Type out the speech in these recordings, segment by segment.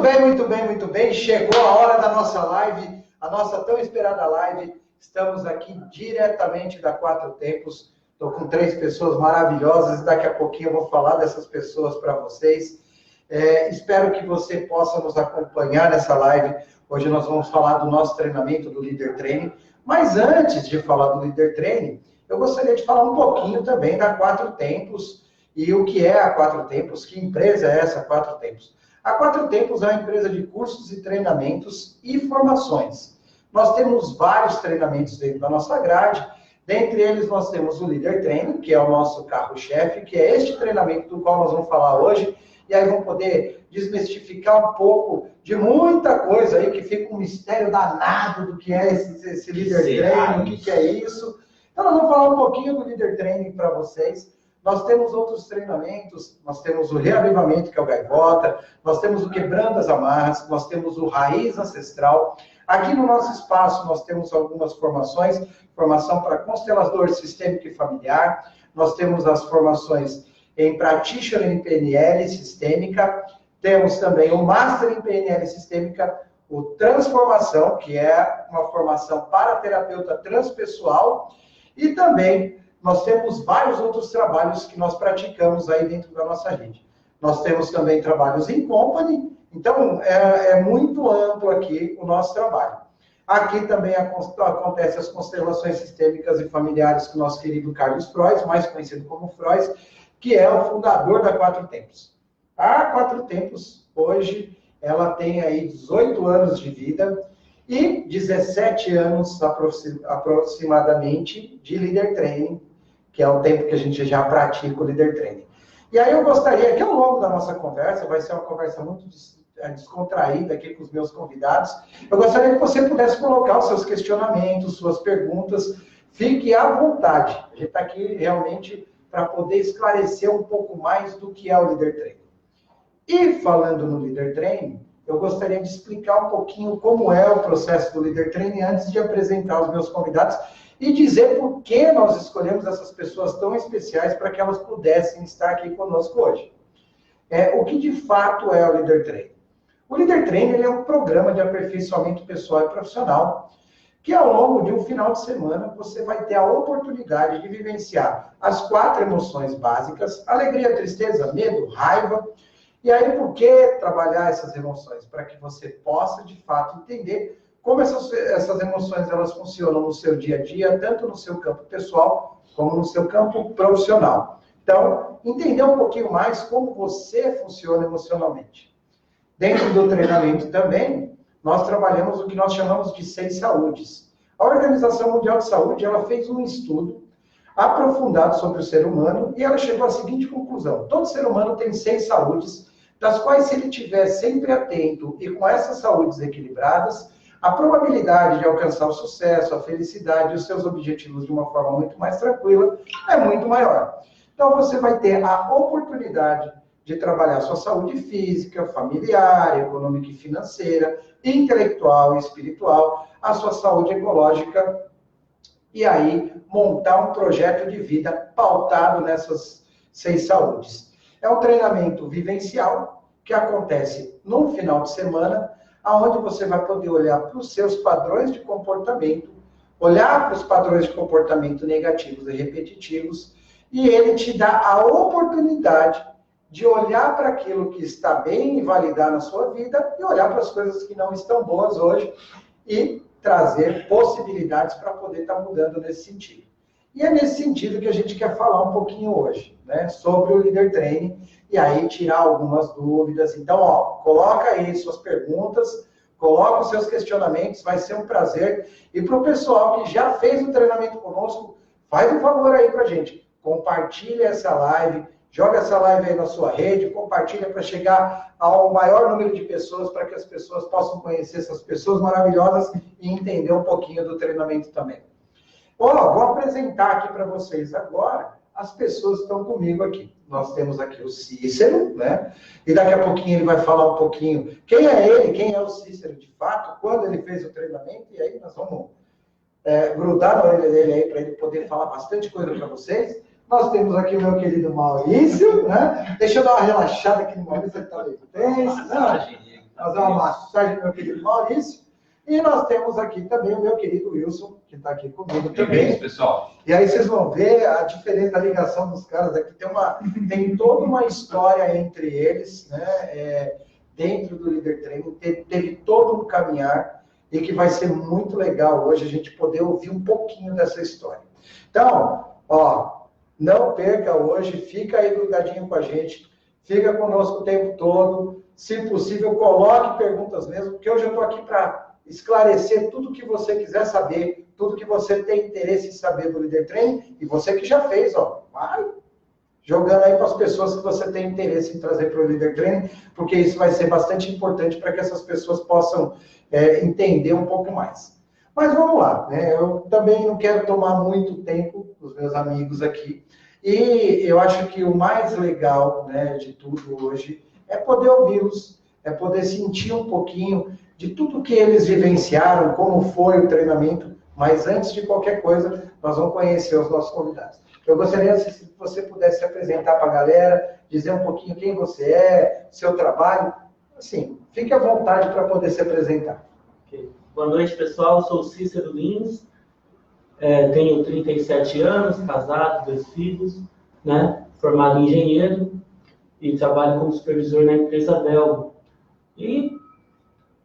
bem, muito bem, muito bem. Chegou a hora da nossa live, a nossa tão esperada live. Estamos aqui diretamente da Quatro Tempos. Estou com 3 pessoas maravilhosas e daqui a pouquinho eu vou falar dessas pessoas para vocês. Espero que você possa nos acompanhar nessa live. Hoje nós vamos falar do nosso treinamento do Líder Training. Mas antes de falar do Líder Training, eu gostaria de falar um pouquinho também da Quatro Tempos e o que é a Quatro Tempos, que empresa é essa Quatro Tempos. A Quatro Tempos é uma empresa de cursos e treinamentos e formações. Nós temos vários treinamentos dentro da nossa grade. Dentre eles, nós temos o Líder Training, que é o nosso carro-chefe, que é este treinamento do qual nós vamos falar hoje. E aí vamos poder desmistificar um pouco de muita coisa aí, que fica um mistério danado do que é esse Líder Training, o que é isso. Então, nós vamos falar um pouquinho do Líder Training para vocês. Nós temos outros treinamentos, nós temos o Reavivamento, que é o Gaivota, nós temos o Quebrando as Amarras, nós temos o Raiz Ancestral. Aqui no nosso espaço nós temos algumas formações, formação para constelador sistêmico e familiar, nós temos as formações em Practitioner em PNL Sistêmica, temos também o Master em PNL Sistêmica, o Transformação, que é uma formação para terapeuta transpessoal, e também nós temos vários outros trabalhos que nós praticamos aí dentro da nossa rede. Nós temos também trabalhos em company, então é muito amplo aqui o nosso trabalho. Aqui também acontecem as constelações sistêmicas e familiares com o nosso querido Carlos Frois, mais conhecido como Frois, que é o fundador da Quatro Tempos. A Quatro Tempos, hoje, ela tem aí 18 anos de vida e 17 anos aproximadamente de Líder Training, que é o tempo que a gente já pratica o Líder Training. E aí eu gostaria que ao longo da nossa conversa, vai ser uma conversa muito descontraída aqui com os meus convidados, eu gostaria que você pudesse colocar os seus questionamentos, suas perguntas, fique à vontade. A gente está aqui realmente para poder esclarecer um pouco mais do que é o Líder Training. E falando no Líder Training, eu gostaria de explicar um pouquinho como é o processo do Líder Training antes de apresentar os meus convidados e dizer por que nós escolhemos essas pessoas tão especiais para que elas pudessem estar aqui conosco hoje. O que de fato é o Líder Training? O Líder Training ele é um programa de aperfeiçoamento pessoal e profissional que ao longo de um final de semana você vai ter a oportunidade de vivenciar as 4 emoções básicas: alegria, tristeza, medo, raiva. E aí, por que trabalhar essas emoções? Para que você possa, de fato, entender como essas emoções elas funcionam no seu dia a dia, tanto no seu campo pessoal, como no seu campo profissional. Então, entender um pouquinho mais como você funciona emocionalmente. Dentro do treinamento também, nós trabalhamos o que nós chamamos de 6 saúdes. A Organização Mundial de Saúde, ela fez um estudo aprofundado sobre o ser humano e ela chegou à seguinte conclusão: todo ser humano tem 6 saúdes, das quais, se ele estiver sempre atento e com essas saúdes equilibradas, a probabilidade de alcançar o sucesso, a felicidade e os seus objetivos de uma forma muito mais tranquila é muito maior. Então, você vai ter a oportunidade de trabalhar sua saúde física, familiar, econômica e financeira, intelectual e espiritual, a sua saúde ecológica, e aí montar um projeto de vida pautado nessas 6 saúdes. É um treinamento vivencial que acontece no final de semana, onde você vai poder olhar para os seus padrões de comportamento, olhar para os padrões de comportamento negativos e repetitivos, e ele te dá a oportunidade de olhar para aquilo que está bem e validar na sua vida, e olhar para as coisas que não estão boas hoje, e trazer possibilidades para poder estar mudando nesse sentido. E é nesse sentido que a gente quer falar um pouquinho hoje, né, sobre o Líder Training, e aí tirar algumas dúvidas. Então, coloca aí suas perguntas, coloca os seus questionamentos, vai ser um prazer. E para o pessoal que já fez o treinamento conosco, faz um favor aí para a gente, compartilha essa live, joga essa live aí na sua rede, compartilha para chegar ao maior número de pessoas, para que as pessoas possam conhecer essas pessoas maravilhosas e entender um pouquinho do treinamento também. Vou apresentar aqui para vocês agora as pessoas que estão comigo aqui. Nós temos aqui o Cícero, né? E daqui a pouquinho ele vai falar um pouquinho quem é ele, quem é o Cícero de fato, quando ele fez o treinamento, e aí nós vamos grudar na orelha dele aí para ele poder falar bastante coisa para vocês. Nós temos aqui o meu querido Maurício, né? Deixa eu dar uma relaxada aqui no Maurício, ele está meio tenso. fazer uma massagem do meu querido Maurício. E nós temos aqui também o meu querido Wilson, que está aqui comigo também. Isso, pessoal. E aí vocês vão ver a diferença da ligação dos caras aqui. Tem toda uma história entre eles, né? Dentro do Líder Training, teve todo um caminhar e que vai ser muito legal hoje a gente poder ouvir um pouquinho dessa história. Então, ó, não perca hoje, fica aí grudadinho com a gente, fica conosco o tempo todo. Se possível, coloque perguntas mesmo, porque hoje eu estou aqui para esclarecer tudo que você quiser saber, tudo que você tem interesse em saber do Líder Training, e você que já fez, ó, vai jogando aí para as pessoas que você tem interesse em trazer para o Líder Training, porque isso vai ser bastante importante para que essas pessoas possam entender um pouco mais. Mas vamos lá, né? Eu também não quero tomar muito tempo dos meus amigos aqui, e eu acho que o mais legal, né, de tudo hoje é poder ouvi-los, é poder sentir um pouquinho de tudo que eles vivenciaram, como foi o treinamento, mas antes de qualquer coisa, nós vamos conhecer os nossos convidados. Eu gostaria, se você pudesse se apresentar para a galera, dizer um pouquinho quem você é, seu trabalho, assim, fique à vontade para poder se apresentar. Okay. Boa noite, pessoal, eu sou o Cícero Lins, tenho 37 anos, casado, 2 filhos, né? Formado em engenheiro e trabalho como supervisor na empresa Belgo. E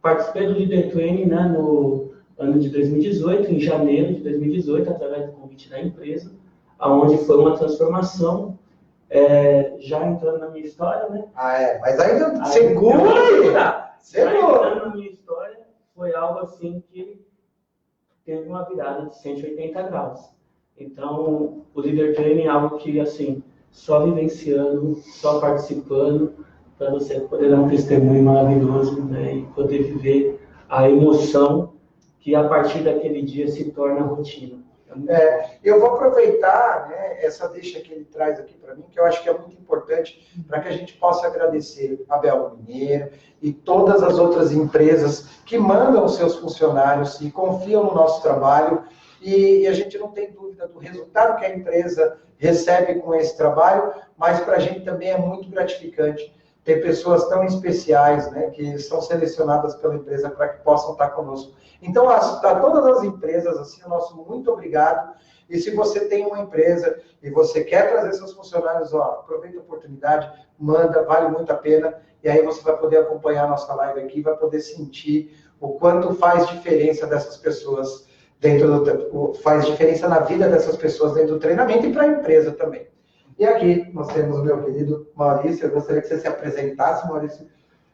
participei do Líder Training, né, no ano de 2018, em janeiro de 2018, através do convite da empresa, onde foi uma transformação, já entrando na minha história, né? Mas ainda segura aí! Já entrando na minha história, foi algo assim que teve uma virada de 180 graus. Então, o Líder Training é algo que, assim, só vivenciando, só participando, para você poder dar um testemunho maravilhoso, né, e poder viver a emoção que a partir daquele dia se torna rotina. Eu vou aproveitar, né, essa deixa que ele traz aqui para mim, que eu acho que é muito importante para que a gente possa agradecer a Belgo Mineiro e todas as outras empresas que mandam os seus funcionários e confiam no nosso trabalho, e a gente não tem dúvida do resultado que a empresa recebe com esse trabalho, mas para a gente também é muito gratificante ter pessoas tão especiais, né, que são selecionadas pela empresa para que possam estar conosco. Então, para todas as empresas, assim, o nosso muito obrigado. E se você tem uma empresa e você quer trazer seus funcionários, ó, aproveita a oportunidade, manda, vale muito a pena. E aí você vai poder acompanhar a nossa live aqui, vai poder sentir o quanto faz diferença dessas pessoas faz diferença na vida dessas pessoas dentro do treinamento e para a empresa também. E aqui nós temos o meu querido Maurício. Eu gostaria que você se apresentasse, Maurício,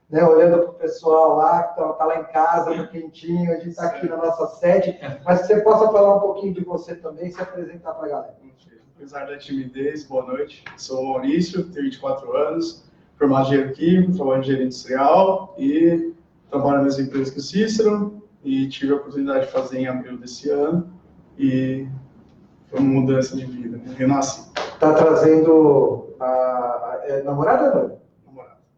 né, olhando para o pessoal lá, que está lá em casa, no quentinho, a gente está aqui na nossa sede, mas que você possa falar um pouquinho de você também, se apresentar para a galera. Apesar da timidez, boa noite. Sou o Maurício, tenho 24 anos, formado em engenheiro químico, trabalho em engenharia industrial e trabalho na mesma empresa que o Cícero, e tive a oportunidade de fazer em abril desse ano, e foi uma mudança de vida, né? Renasci. Está trazendo namorada ou noiva?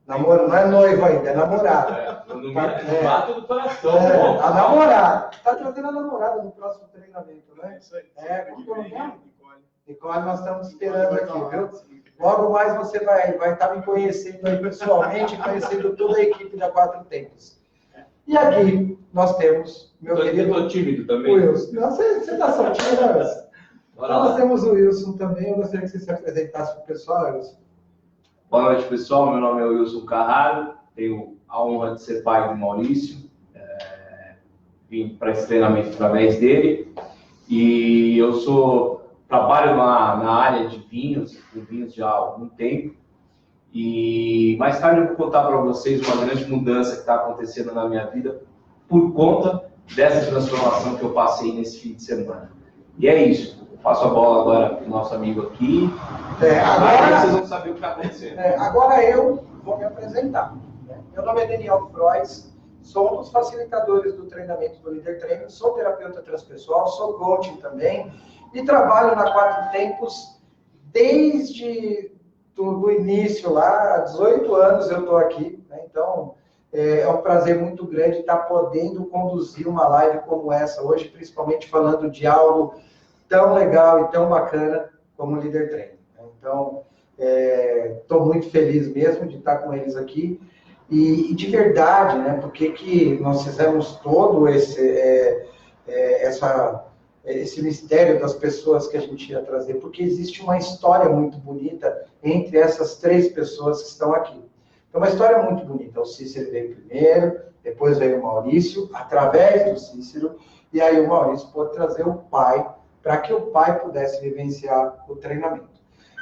Namorada. Não é noiva ainda, é namorada. No bate do coração. A namorada. Está trazendo a namorada no próximo treinamento, né? É isso aí. Como que é o nome dela? Nicole, nós estamos esperando aqui, viu? Logo mais você vai estar me conhecendo aí pessoalmente, conhecendo toda a equipe da Quatro Tempos. E aqui nós temos meu querido... Eu tô tímido também. Wilson. Não, você está só tímido, né, Wilson? Então, nós temos o Wilson também. Eu gostaria que você se apresentasse para o pessoal, Wilson. Boa noite, pessoal. Meu nome é Wilson Carraro. Tenho a honra de ser pai do Maurício. Vim para esse treinamento através dele. E eu trabalho na área de vinhos já há algum tempo. E mais tarde eu vou contar para vocês uma grande mudança que está acontecendo na minha vida por conta dessa transformação que eu passei nesse fim de semana. E é isso. Eu passo a bola agora para o nosso amigo aqui. Agora vocês vão saber o que está acontecendo. Agora eu vou me apresentar. Né? Meu nome é Daniel Frois, sou um dos facilitadores do treinamento do Líder Training, sou terapeuta transpessoal, sou coaching também e trabalho na Quatro Tempos desde do início lá, há 18 anos eu estou aqui, né? Então é um prazer muito grande estar podendo conduzir uma live como essa hoje, principalmente falando de algo tão legal e tão bacana como o Líder Training. Então, estou muito feliz mesmo de estar com eles aqui. E de verdade, né, por que nós fizemos todo esse mistério das pessoas que a gente ia trazer? Porque existe uma história muito bonita entre essas 3 pessoas que estão aqui. É uma história muito bonita. O Cícero veio primeiro, depois veio o Maurício, através do Cícero, e aí o Maurício pôde trazer o pai, para que o pai pudesse vivenciar o treinamento.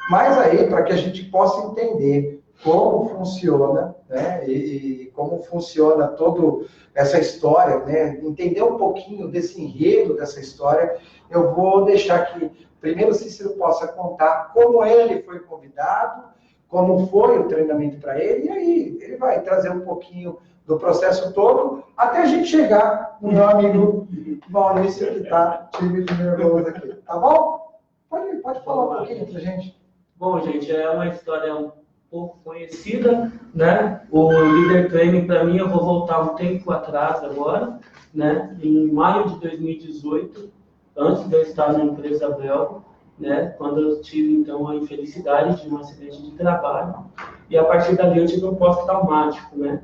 Mas aí, para que a gente possa entender como funciona, né, e como funciona toda essa história, né, entender um pouquinho desse enredo dessa história, eu vou deixar que primeiro o Cícero possa contar como ele foi convidado, como foi o treinamento para ele, e aí ele vai trazer um pouquinho do processo todo, até a gente chegar no meu amigo Maurício, que está tímido e nervoso aqui. Tá bom? Pode falar um pouquinho pra gente. Bom, gente, é uma história um pouco conhecida, né? O Líder Training, para mim, eu vou voltar um tempo atrás agora, né? Em maio de 2018, antes de eu estar na empresa belga, né? Quando eu tive, então, a infelicidade de um acidente de trabalho. E a partir dali eu tive um pós-traumático, né?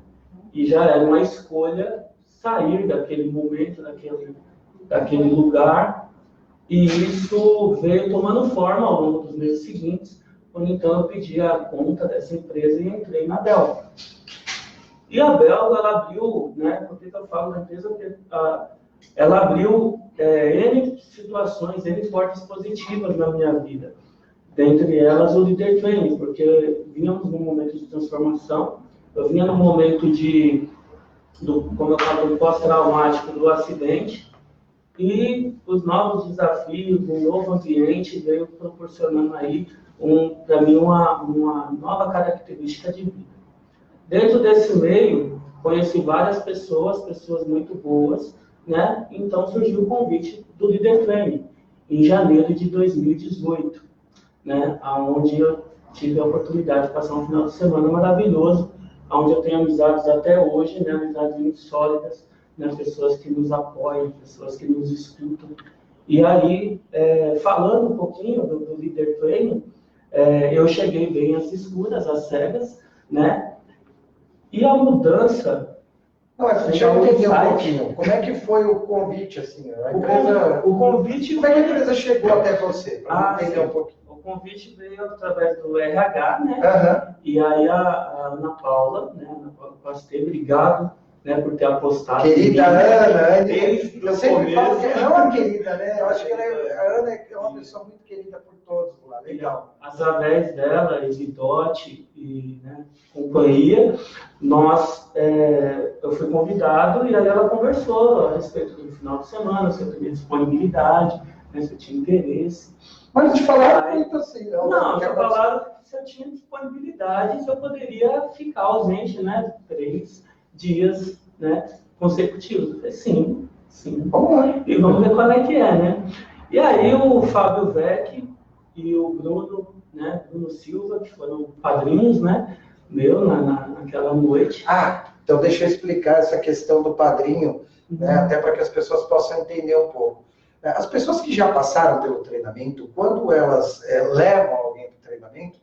E já era uma escolha sair daquele momento, daquele lugar. E isso veio tomando forma ao longo dos meses seguintes, quando então eu pedi a conta dessa empresa e entrei na Belga. E a Belga, ela abriu, né? Por que eu falo da empresa? Porque ela abriu N situações, N portas positivas na minha vida. Dentre elas, o Líder Training, porque vínhamos num momento de transformação, eu vinha num momento como eu falo, do pós-traumático do acidente, e os novos desafios, um novo ambiente veio proporcionando aí, para mim, uma nova característica de vida. Dentro desse meio, conheci várias pessoas muito boas, né? Então surgiu o convite do Líder Training, em janeiro de 2018, né? Onde eu tive a oportunidade de passar um final de semana maravilhoso, onde eu tenho amizades até hoje, né? Amizades muito sólidas, né? Pessoas que nos apoiam, pessoas que nos escutam. E aí, falando um pouquinho do Líder Training, eu cheguei bem às escuras, às cegas, né? E a mudança... Deixa eu entender um pouquinho. Como é que foi o convite, assim? O convite... Como é que a empresa chegou até você? Para entender um pouquinho. O convite veio através do RH, né? Uhum. E aí a Ana Paula, né? Ana Paula Pasteur, obrigado, né, por ter apostado. Querida Ana, eu sempre falo que ela é uma querida, né? Eu acho que a Ana é uma pessoa muito querida por todos lá. Legal. Através dela, Isidote e, né, companhia, eu fui convidado e aí ela conversou a respeito do final de semana, se eu tinha disponibilidade, né, se eu tinha interesse. Mas te falaram muito assim, não? Não, já falaram que se eu tinha disponibilidade, se eu poderia ficar ausente, né, 3 dias, né, consecutivos. Eu falei, sim. Vamos lá. E vamos ver qual é que é, né? E aí o Fábio Vec e o Bruno, né, Bruno Silva, que foram padrinhos, né, meu, naquela noite. Então deixa eu explicar essa questão do padrinho, né, até para que as pessoas possam entender um pouco. As pessoas que já passaram pelo treinamento, quando elas levam alguém para o treinamento,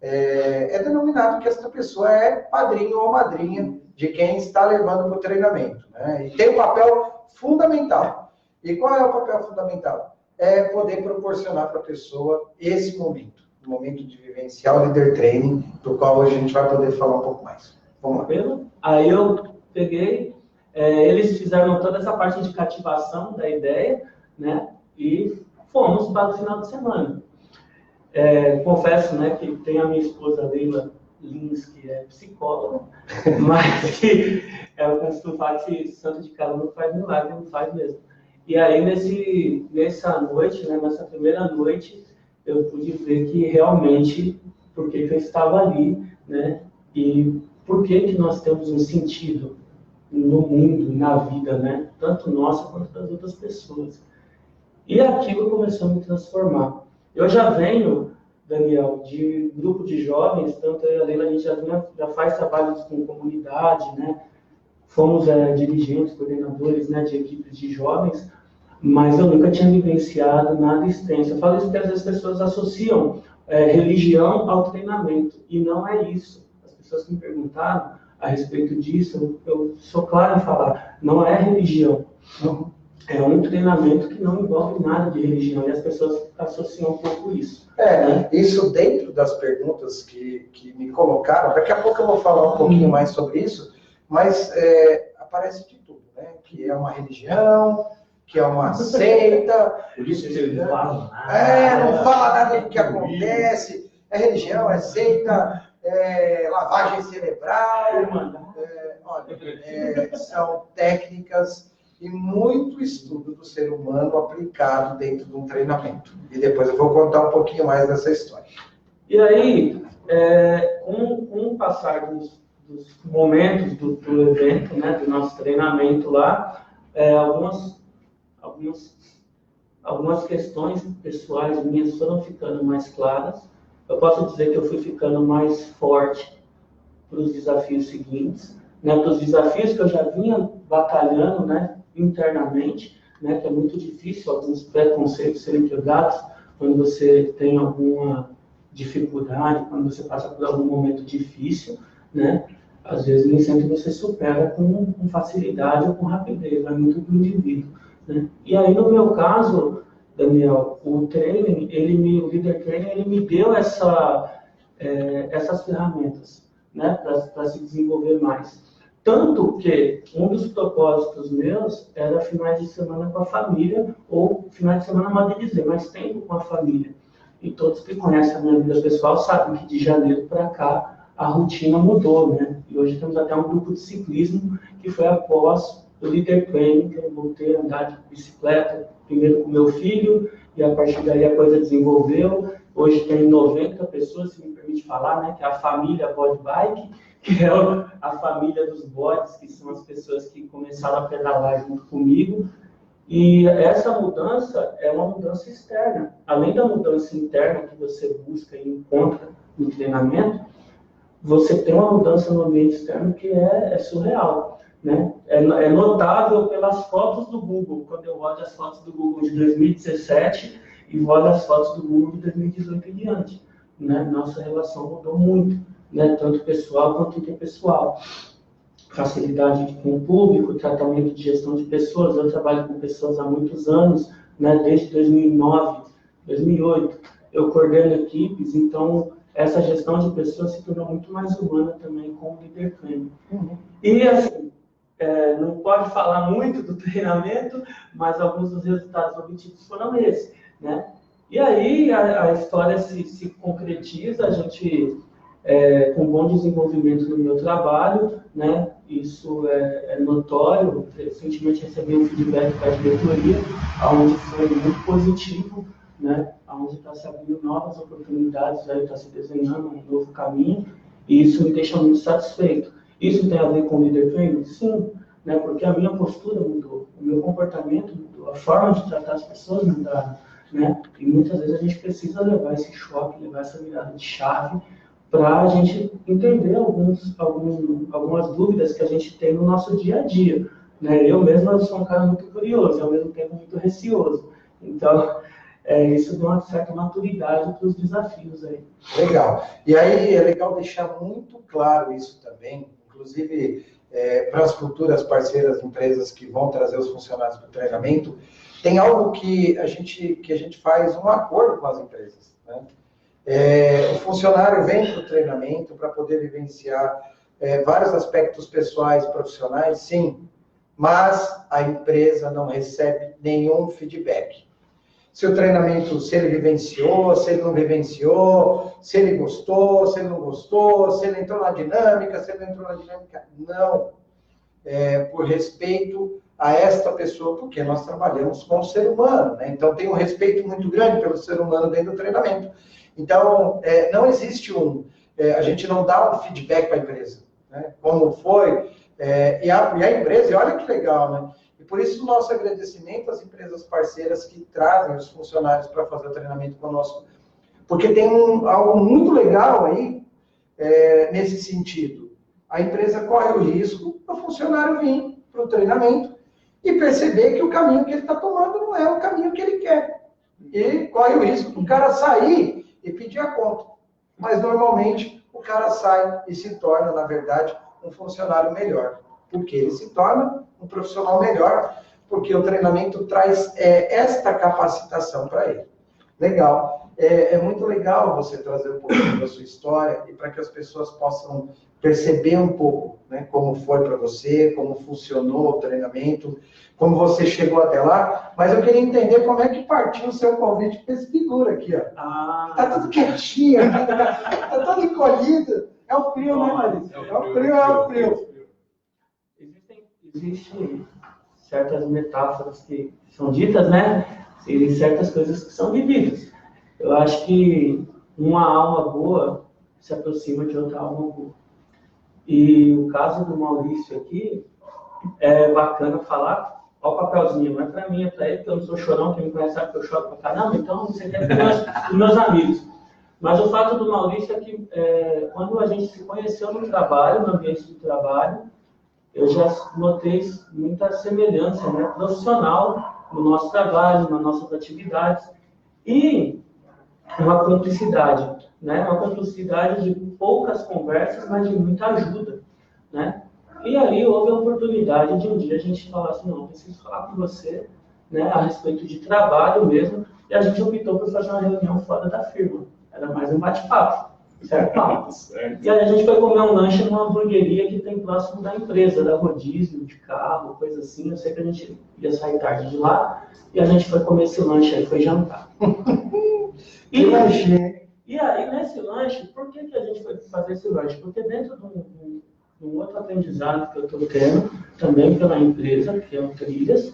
é denominado que essa pessoa é padrinho ou madrinha de quem está levando para o treinamento, né? E tem um papel fundamental. E qual é o papel fundamental? É poder proporcionar para a pessoa esse momento, o momento de vivenciar o Líder Training, do qual hoje a gente vai poder falar um pouco mais. Vamos lá. Aí eu peguei, eles fizeram toda essa parte de cativação da ideia, né? E fomos para o final de semana. Confesso, né, que tem a minha esposa Leila Lins, que é psicóloga, mas que eu costumo falar que santo de casa não faz milagre, não faz mesmo. E aí, nessa noite, né, nessa primeira noite, eu pude ver que realmente, por que eu estava ali, né, e por que nós temos um sentido no mundo, na vida, né, tanto nossa quanto das outras pessoas. E aquilo começou a me transformar. Eu já venho, Daniel, de grupo de jovens, tanto eu e a Leila, a gente já faz trabalhos com comunidade, né? Fomos dirigentes, coordenadores, né, de equipes de jovens, mas eu nunca tinha vivenciado nada extenso. Eu falo isso porque às vezes as pessoas associam religião ao treinamento, e não é isso. As pessoas que me perguntaram, a respeito disso, eu sou claro em falar, não é religião. É um treinamento que não envolve nada de religião, e as pessoas associam um pouco isso. Isso dentro das perguntas que me colocaram, daqui a pouco eu vou falar um pouquinho mais sobre isso, mas aparece de tudo, né? Que é uma religião, que é uma seita. Por isso que eles falam. Não fala nada do que acontece, é religião, é seita, é lavagem cerebral, são técnicas e muito estudo do ser humano aplicado dentro de um treinamento. E depois eu vou contar um pouquinho mais dessa história. E aí, com o passar dos momentos do evento, né, do nosso treinamento lá, algumas questões pessoais minhas foram ficando mais claras. Eu posso dizer que eu fui ficando mais forte para os desafios seguintes, né, para os desafios que eu já vinha batalhando, né, internamente, né, que é muito difícil alguns preconceitos serem quebrados quando você tem alguma dificuldade, quando você passa por algum momento difícil, né, às vezes nem sempre você supera com facilidade ou com rapidez, vai muito do indivíduo, né. E aí, no meu caso, Daniel, o training, o Leader Training, ele me deu essas ferramentas, né, para se desenvolver mais. Tanto que um dos propósitos meus era finais de semana com a família, ou finais de semana, modo de dizer, mais tempo com a família. E todos que conhecem a minha vida pessoal sabem que de janeiro para cá a rotina mudou, né? E hoje temos até um grupo de ciclismo que foi após o Leader Training, que eu voltei a andar de bicicleta, primeiro com meu filho, e a partir daí a coisa desenvolveu. Hoje tem 90 pessoas, se me permite falar, né? Que é a família Body Bike, que é a família dos bodes, que são as pessoas que começaram a pedalar junto comigo. E essa mudança é uma mudança externa. Além da mudança interna que você busca e encontra no treinamento, você tem uma mudança no ambiente externo que é surreal, né? É notável pelas fotos do Google. Quando eu olho as fotos do Google de 2017 e olho as fotos do Google de 2018 em diante, né? Nossa relação mudou muito, né? Tanto pessoal quanto interpessoal. Facilidade com o público, tratamento de gestão de pessoas. Eu trabalho com pessoas há muitos anos, né? Desde 2009, 2008. Eu coordeno equipes, então essa gestão de pessoas se tornou muito mais humana também com o Leader Training. E assim, não pode falar muito do treinamento, mas alguns dos resultados obtidos foram esses, né? E aí a história se concretiza, a gente, com bom desenvolvimento no meu trabalho, né? Isso é notório. Recentemente recebi um feedback da diretoria, onde foi muito positivo, né? Onde está se abrindo novas oportunidades, está se desenhando um novo caminho, e isso me deixa muito satisfeito. Isso tem a ver com o Leader Training? Sim, né? Porque a minha postura mudou, o meu comportamento mudou, a forma de tratar as pessoas mudaram, né? E muitas vezes a gente precisa levar esse choque, levar essa virada de chave, para a gente entender algumas dúvidas que a gente tem no nosso dia a dia, né? Eu mesmo sou um cara muito curioso, ao mesmo tempo muito receoso. Então, isso dá uma certa maturidade para os desafios aí. Legal. E aí é legal deixar muito claro isso também, inclusive para as futuras parceiras, empresas que vão trazer os funcionários para o treinamento, tem algo que a gente faz um acordo com as empresas, né? O funcionário vem para o treinamento para poder vivenciar vários aspectos pessoais e profissionais, sim, mas a empresa não recebe nenhum feedback. Se o treinamento, se ele vivenciou, se ele não vivenciou, se ele gostou, se ele não gostou, se ele entrou na dinâmica, se ele não entrou na dinâmica, não. Por respeito a esta pessoa, porque nós trabalhamos com o ser humano, né? Então tem um respeito muito grande pelo ser humano dentro do treinamento. Então, não existe a gente não dá um feedback para a empresa, né? Como foi, e a empresa, e olha que legal, né? E por isso o nosso agradecimento às empresas parceiras que trazem os funcionários para fazer o treinamento conosco. Porque tem algo muito legal aí, nesse sentido. A empresa corre o risco do funcionário vir para o treinamento e perceber que o caminho que ele está tomando não é o caminho que ele quer. E corre o risco do cara sair e pedir a conta. Mas, normalmente, o cara sai e se torna, na verdade, um funcionário melhor. Porque ele se torna um profissional melhor, porque o treinamento traz esta capacitação para ele. Legal. É muito legal você trazer um pouquinho da sua história e para que as pessoas possam perceber um pouco, né, como foi para você, como funcionou o treinamento, como você chegou até lá. Mas eu queria entender como é que partiu o seu convite para esse figura aqui, ó. Tá tudo quietinho, tá todo encolhido. É o frio, né, Maurício? É o frio. Existem certas metáforas que são ditas, né? E certas coisas que são vividas. Eu acho que uma alma boa se aproxima de outra alma boa. E o caso do Maurício aqui é bacana falar. Olha o papelzinho, não é para mim, é para ele, porque eu não sou chorão, quem me conhece sabe que eu choro pra caramba, então você quer para meus amigos. Mas o fato do Maurício é que quando a gente se conheceu no trabalho, no ambiente de trabalho, eu já notei muita semelhança, né, profissional no nosso trabalho, nas nossas atividades, e uma cumplicidade, né, uma cumplicidade de poucas conversas, mas de muita ajuda, né? E aí houve a oportunidade de um dia a gente falar assim, não, preciso falar com você, né, a respeito de trabalho mesmo, e a gente optou por fazer uma reunião fora da firma. Era mais um bate-papo, certo? E aí a gente foi comer um lanche numa hamburgueria que tem próximo da empresa, da rodízio, de carro, coisa assim. Eu sei que a gente ia sair tarde de lá, e a gente foi comer esse lanche aí, foi jantar. Que lanche! E aí, nesse lanche, por que a gente foi fazer esse lanche? Porque dentro de um outro aprendizado que eu estou tendo, também pela empresa, que é o Trilhas,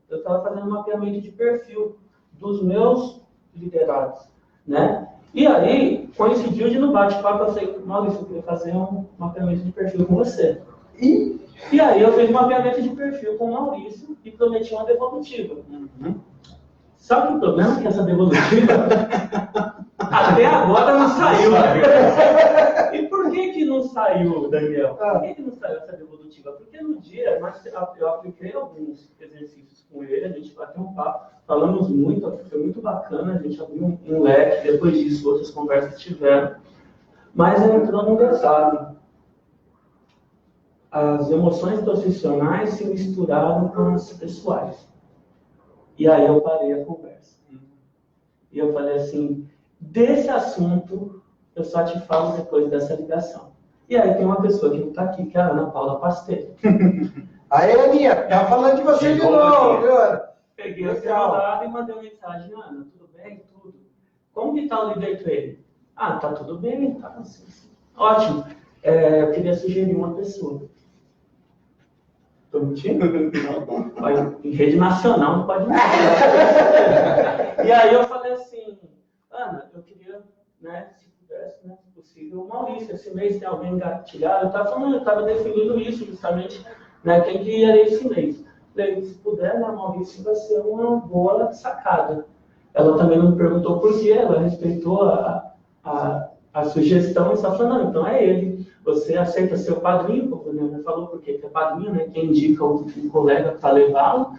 eu estava fazendo um mapeamento de perfil dos meus liderados, né? E aí, coincidiu de no bate-papo, eu falei, Maurício, eu queria fazer um mapeamento de perfil com você. E aí eu fiz um mapeamento de perfil com o Maurício e prometi uma devolutiva. Só que o problema é que essa devolutiva até agora não saiu. E por que não saiu, Daniel? Por que não saiu essa devolutiva? Porque no dia eu apliquei alguns exercícios com ele, a gente bateu um papo, falamos muito, foi muito bacana, a gente abriu um leque, depois disso outras conversas tiveram. Mas entrou num detalhe. As emoções profissionais se misturaram com as pessoais. E aí eu parei a conversa. E eu falei assim, desse assunto eu só te falo depois dessa ligação. E aí tem uma pessoa que não está aqui, que é a Ana Paula Pasteiro. Aí, Aninha, tá falando de você de novo, viu, Ana? Peguei o celular e mandei uma mensagem, Ana, tudo bem? Tudo. Como que tá o líder training? Ah, tá tudo bem, tá assim. Ótimo. Eu queria sugerir uma pessoa. Estou mentindo? Não. Em rede nacional não pode mentir. E aí eu falei assim, Ana, eu queria, né, se pudesse, né, se possível, o Maurício, esse mês tem alguém engatilhado? Eu estava definindo isso justamente, né, quem que ia esse mês. Falei, se puder, né, Maurício, vai ser uma boa sacada. Ela também não me perguntou por quê, ela respeitou a sugestão e só falou, não, então é ele. Você aceita ser o padrinho, como a Daniela falou, porque é padrinho, né? Quem indica o colega para levá-lo.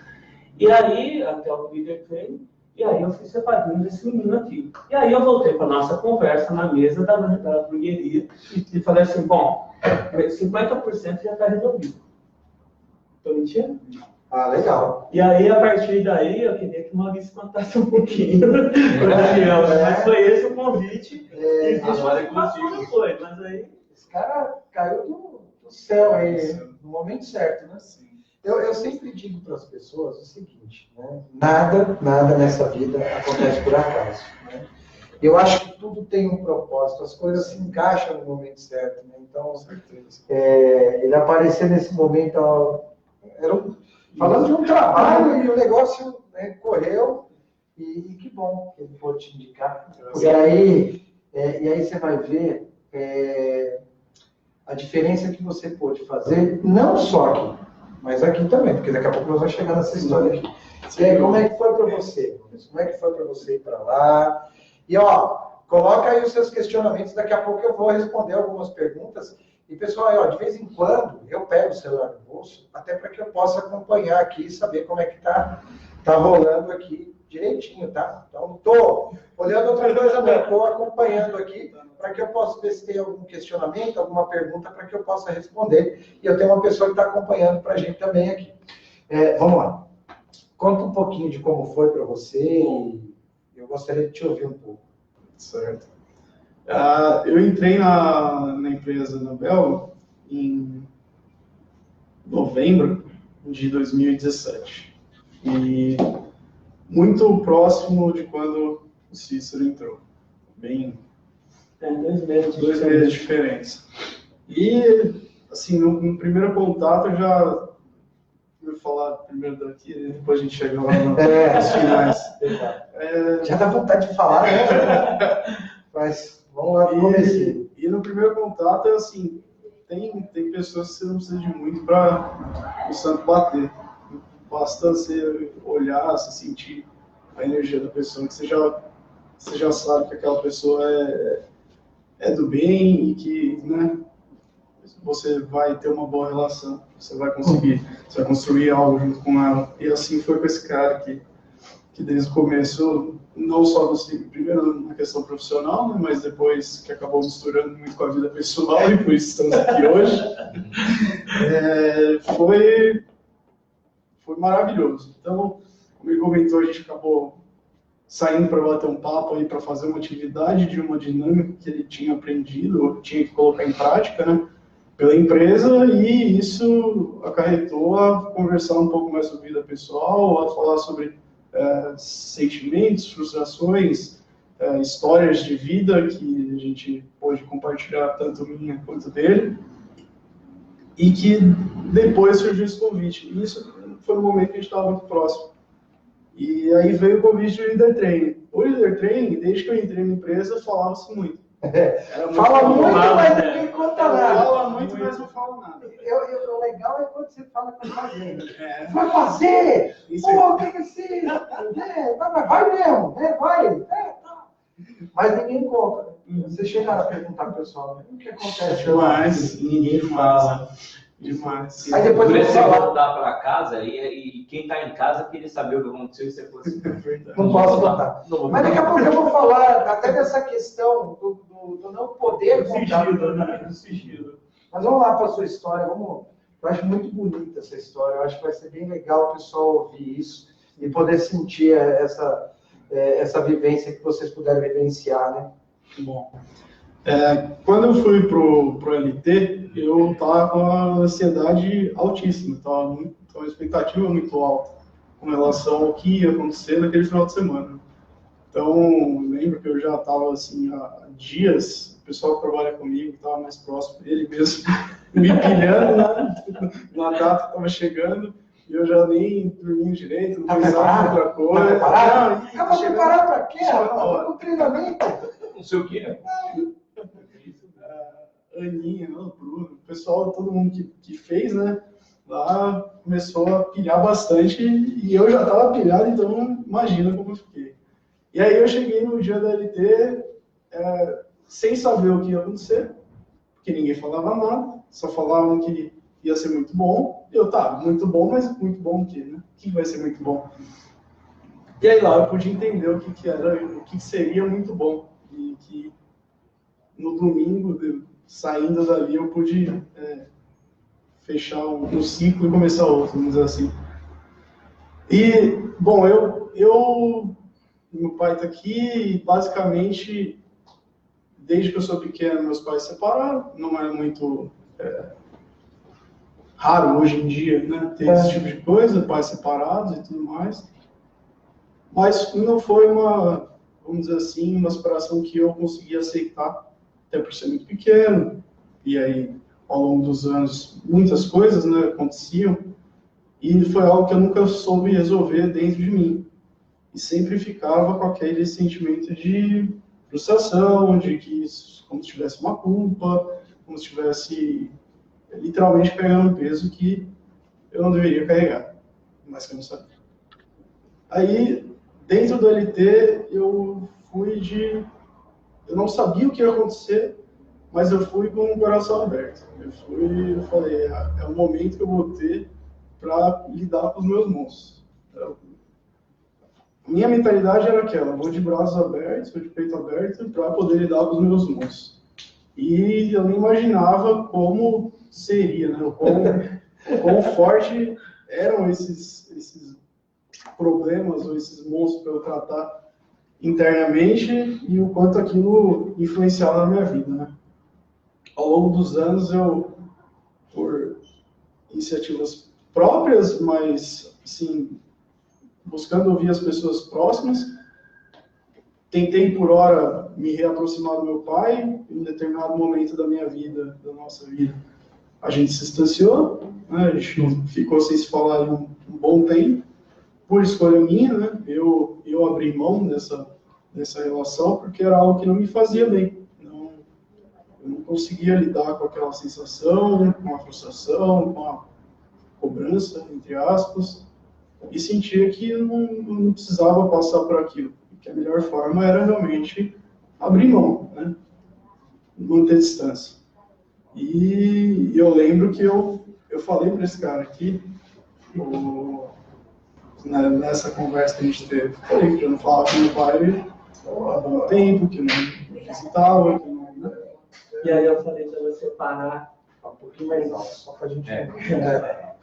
E aí, até o líder treino, e aí eu fui ser padrinho desse menino aqui. E aí eu voltei para a nossa conversa na mesa da hamburgueria e falei assim, bom, 50% já está resolvido. Estou mentindo? Ah, legal. E aí, a partir daí, eu queria que o Maurício contasse um pouquinho para o Daniel, né? Mas foi esse o convite. Agora é contigo. Não foi, mas aí... Esse cara caiu do céu aí, no momento certo, né? Eu sempre digo para as pessoas o seguinte, né? Nada nessa vida acontece por acaso, né? Eu acho que tudo tem um propósito, as coisas se encaixam no momento certo, né? Então, ele aparecer nesse momento, falando de um trabalho e o negócio, né, correu, e que bom que ele pôde te indicar. E aí você vai ver a diferença que você pôde fazer, não só aqui, mas aqui também, porque daqui a pouco nós vamos chegar nessa história aqui. E aí, como é que foi para você? Como é que foi para você ir para lá? E, coloca aí os seus questionamentos, daqui a pouco eu vou responder algumas perguntas. E, pessoal, de vez em quando, eu pego o celular no bolso, até para que eu possa acompanhar aqui e saber como é que tá rolando aqui direitinho, tá? Então, não estou olhando outra coisa, não. Estou acompanhando aqui para que eu possa ver se tem algum questionamento, alguma pergunta para que eu possa responder. E eu tenho uma pessoa que está acompanhando para a gente também aqui. Vamos lá. Conta um pouquinho de como foi para você e eu gostaria de te ouvir um pouco. Certo. Eu entrei na empresa Nobel em novembro de 2017. E muito próximo de quando o Cícero entrou. Bem... 2 meses. 2 meses diferentes. E, assim, no primeiro contato, eu já vou falar primeiro daqui, depois a gente chega lá nos finais. Já dá vontade de falar, né? Mas vamos lá começar. E no primeiro contato, assim, tem pessoas que você não precisa de muito para o santo bater. Basta você olhar, você sentir a energia da pessoa, que você já sabe que aquela pessoa é do bem e que, né, você vai ter uma boa relação, você vai construir algo junto com ela. E assim foi com esse cara que desde o começo, não só primeiro na questão profissional, né, mas depois que acabou misturando muito com a vida pessoal e por isso estamos aqui hoje, foi maravilhoso. Então, como ele comentou, a gente acabou saindo para bater um papo aí, para fazer uma atividade de uma dinâmica que ele tinha aprendido, ou tinha que colocar em prática, né, pela empresa, e isso acarretou a conversar um pouco mais sobre vida pessoal, a falar sobre sentimentos, frustrações, histórias de vida que a gente pôde compartilhar, tanto minha quanto dele, e que depois surgiu esse convite. E isso foi no momento que a gente estava muito próximo. E aí veio o convite do Leader Training. O Leader Training, desde que eu entrei na empresa, falava-se muito. Fala muito, mas ninguém conta nada. Fala muito, mas não fala nada. O legal é quando você fala com fazer. Vai fazer! Pô, tem que ser! Vai mesmo, né? Vai! Tá. Mas ninguém conta. Vocês chegaram a perguntar pro pessoal, né? O que acontece? Demais. Ninguém fala. Demais. Aí depois você voltar para casa e quem está em casa queria saber o que aconteceu e você falou assim, não posso contar. Mas daqui a pouco eu vou falar até dessa questão do não poder contar. Do sigilo. Mas vamos lá para a sua história. Eu acho muito bonita essa história. Eu acho que vai ser bem legal o pessoal ouvir isso e poder sentir essa vivência que vocês puderam vivenciar, né? Bom. Quando eu fui pro LT, eu estava com uma ansiedade altíssima, estava uma expectativa muito alta com relação ao que ia acontecer naquele final de semana. Então, lembro que eu já estava assim, há dias, o pessoal que trabalha comigo estava mais próximo dele mesmo, me pilhando, né? Na data que estava chegando, e eu já nem dormi direito, não pensava em outra coisa. Tá preparado? Acaba preparado para quê? Estava com treinamento. não sei o que é. Aninha, Bruno, o pessoal, todo mundo que fez, né, lá começou a pilhar bastante e eu já estava pilhado, então imagina como eu fiquei. E aí eu cheguei no dia da LT sem saber o que ia acontecer, porque ninguém falava nada, só falavam que ia ser muito bom. Eu, muito bom, mas muito bom o quê, né? O que vai ser muito bom? E aí lá eu pude entender o que seria muito bom e que no domingo, saindo dali, eu pude fechar um ciclo e começar outro, vamos dizer assim. E, bom, meu pai está aqui e, basicamente, desde que eu sou pequeno, meus pais se separaram. Não é muito raro hoje em dia, né, ter esse tipo de coisa, pais separados e tudo mais. Mas não foi vamos dizer assim, uma separação que eu consegui aceitar, até por ser muito pequeno. E aí, ao longo dos anos, muitas coisas, né, aconteciam. E foi algo que eu nunca soube resolver dentro de mim. E sempre ficava com aquele sentimento de frustração, de que como se tivesse uma culpa, como se estivesse literalmente carregando um peso que eu não deveria carregar, mas que eu não sabia. Aí, dentro do LT, eu não sabia o que ia acontecer, mas eu fui com o coração aberto. Eu falei, é o momento que eu vou ter para lidar com os meus monstros. minha mentalidade era aquela, vou de braços abertos, vou de peito aberto para poder lidar com os meus moços. E eu não imaginava como seria, né? O quão forte eram esses problemas ou esses monstros para eu tratar internamente e o quanto aquilo influenciava na minha vida, né? Ao longo dos anos, eu, por iniciativas próprias, mas, assim, buscando ouvir as pessoas próximas, tentei, por hora, me reaproximar do meu pai. Em um determinado momento da minha vida, da nossa vida, a gente se distanciou, né? A gente ficou sem se falar um bom tempo, por escolha minha, né? Eu abri mão dessa relação porque era algo que não me fazia bem. Eu não conseguia lidar com aquela sensação, com a frustração, com a cobrança, entre aspas, e sentia que eu não precisava passar por aquilo. Que a melhor forma era realmente abrir mão, né? Manter distância. E eu lembro que eu falei para esse cara aqui, nessa conversa que a gente teve, falei que eu não falava com meu pai há bom tempo, que não visitava, que não... Né? E aí eu falei para você parar. Um pouquinho mais alto, só para a gente...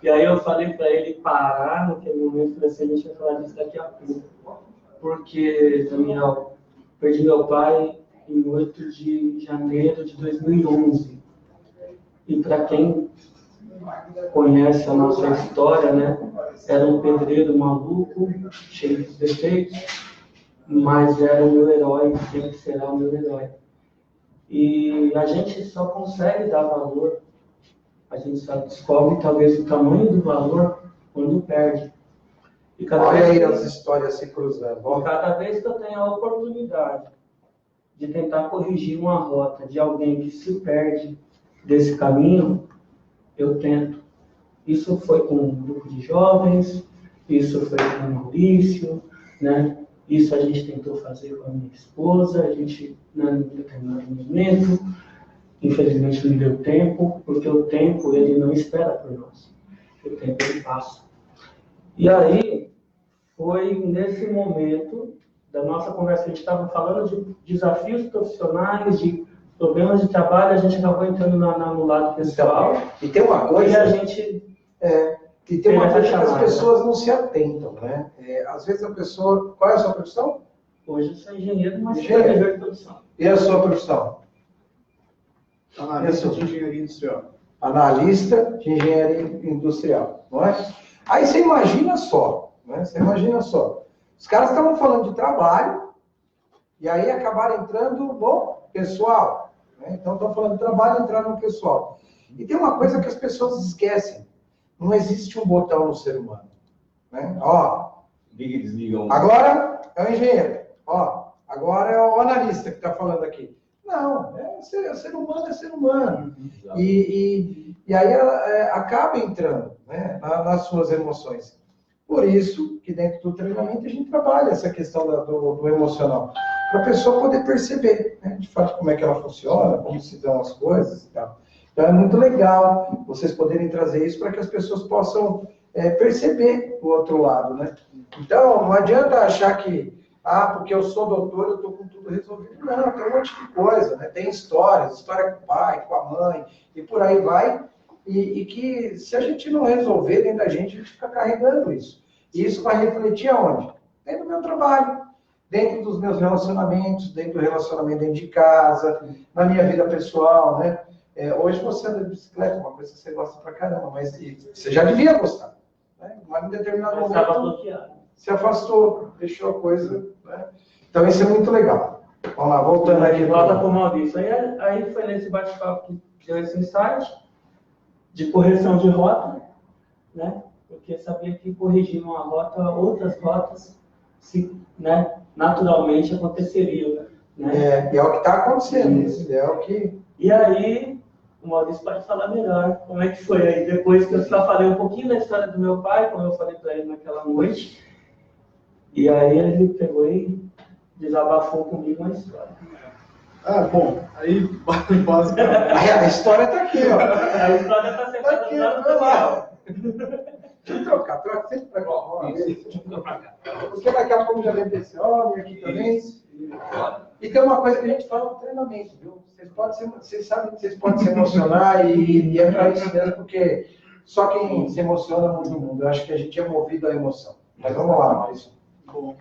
E aí eu falei para ele parar naquele momento, para assim, a gente vai falar disso daqui a pouco. Porque, Daniel, perdi meu pai em 8 de janeiro de 2011. E para quem conhece a nossa história, né, era um pedreiro maluco, cheio de defeitos, mas era o meu herói, sempre será o meu herói. E a gente só consegue dar valor, a gente só descobre talvez o tamanho do valor quando perde. E olha aí as histórias se cruzando. E cada vez que eu tenho a oportunidade de tentar corrigir uma rota de alguém que se perde desse caminho, eu tento. Isso foi com um grupo de jovens, isso foi com o Maurício, né? Isso a gente tentou fazer com a minha esposa, a gente, em determinado momento, infelizmente não deu tempo, porque o tempo ele não espera por nós, o tempo ele passa. E aí, foi nesse momento da nossa conversa, a gente estava falando de desafios profissionais, de problemas de trabalho, a gente acabou entrando no lado pessoal. Então, e tem uma coisa... E a gente... E tem uma coisa que as pessoas não se atentam, né? Às vezes a pessoa... Qual é a sua profissão? Hoje eu sou engenheiro, mas supervisor de produção. E a sua profissão? Analista de engenharia industrial. Analista de engenharia industrial, não é? Aí você imagina só, né? Você imagina só. Os caras estavam falando de trabalho, e aí acabaram entrando no pessoal. Né? Então, estão falando de trabalho, entraram no pessoal. E tem uma coisa que as pessoas esquecem. Não existe um botão no ser humano. Né? Ó, Liga e desliga um. agora é o engenheiro. Ó, agora é o analista que está falando aqui. Não, ser humano é ser humano. E aí ela acaba entrando, né, nas suas emoções. Por isso que dentro do treinamento a gente trabalha essa questão do emocional. Para a pessoa poder perceber, né, de fato, como é que ela funciona, como se dão as coisas e tal. Então é muito legal vocês poderem trazer isso para que as pessoas possam perceber o outro lado, né? Então, não adianta achar que, porque eu sou doutor, eu estou com tudo resolvido. Não, tem um monte de coisa, né? Tem história com o pai, com a mãe, e por aí vai. E que se a gente não resolver dentro da gente fica carregando isso. E isso vai refletir aonde? Dentro do meu trabalho, dentro dos meus relacionamentos, dentro do relacionamento dentro de casa, na minha vida pessoal, né? Hoje você anda de bicicleta, uma coisa que você gosta pra caramba, mas você já devia gostar. Né? Mas em determinado momento se afastou, deixou a coisa. Né? Então isso é muito legal. Vamos lá, voltando aqui. Volta para o Maurício. Aí foi nesse bate-papo que deu esse insight de correção de rota, né? Porque sabia que corrigindo uma rota, outras rotas né, naturalmente aconteceriam. Né? E é o que está acontecendo. É o que... E aí, o Maurício pode falar melhor como é que foi aí, depois que eu só falei um pouquinho da história do meu pai, como eu falei para ele naquela noite, e aí ele pegou e desabafou comigo uma história. Bom, aí basicamente... A história está aqui, ó. A história está aqui, vai lá. troca sempre para cá. Isso. Porque daqui a pouco já vem esse homem aqui também. Isso. E tem uma coisa que a gente fala no treinamento, viu? Vocês sabem que vocês podem se emocionar e é para isso mesmo, porque só quem se emociona muda o mundo. Eu acho que a gente é movido à emoção. Mas vamos lá, Maurício. Bom.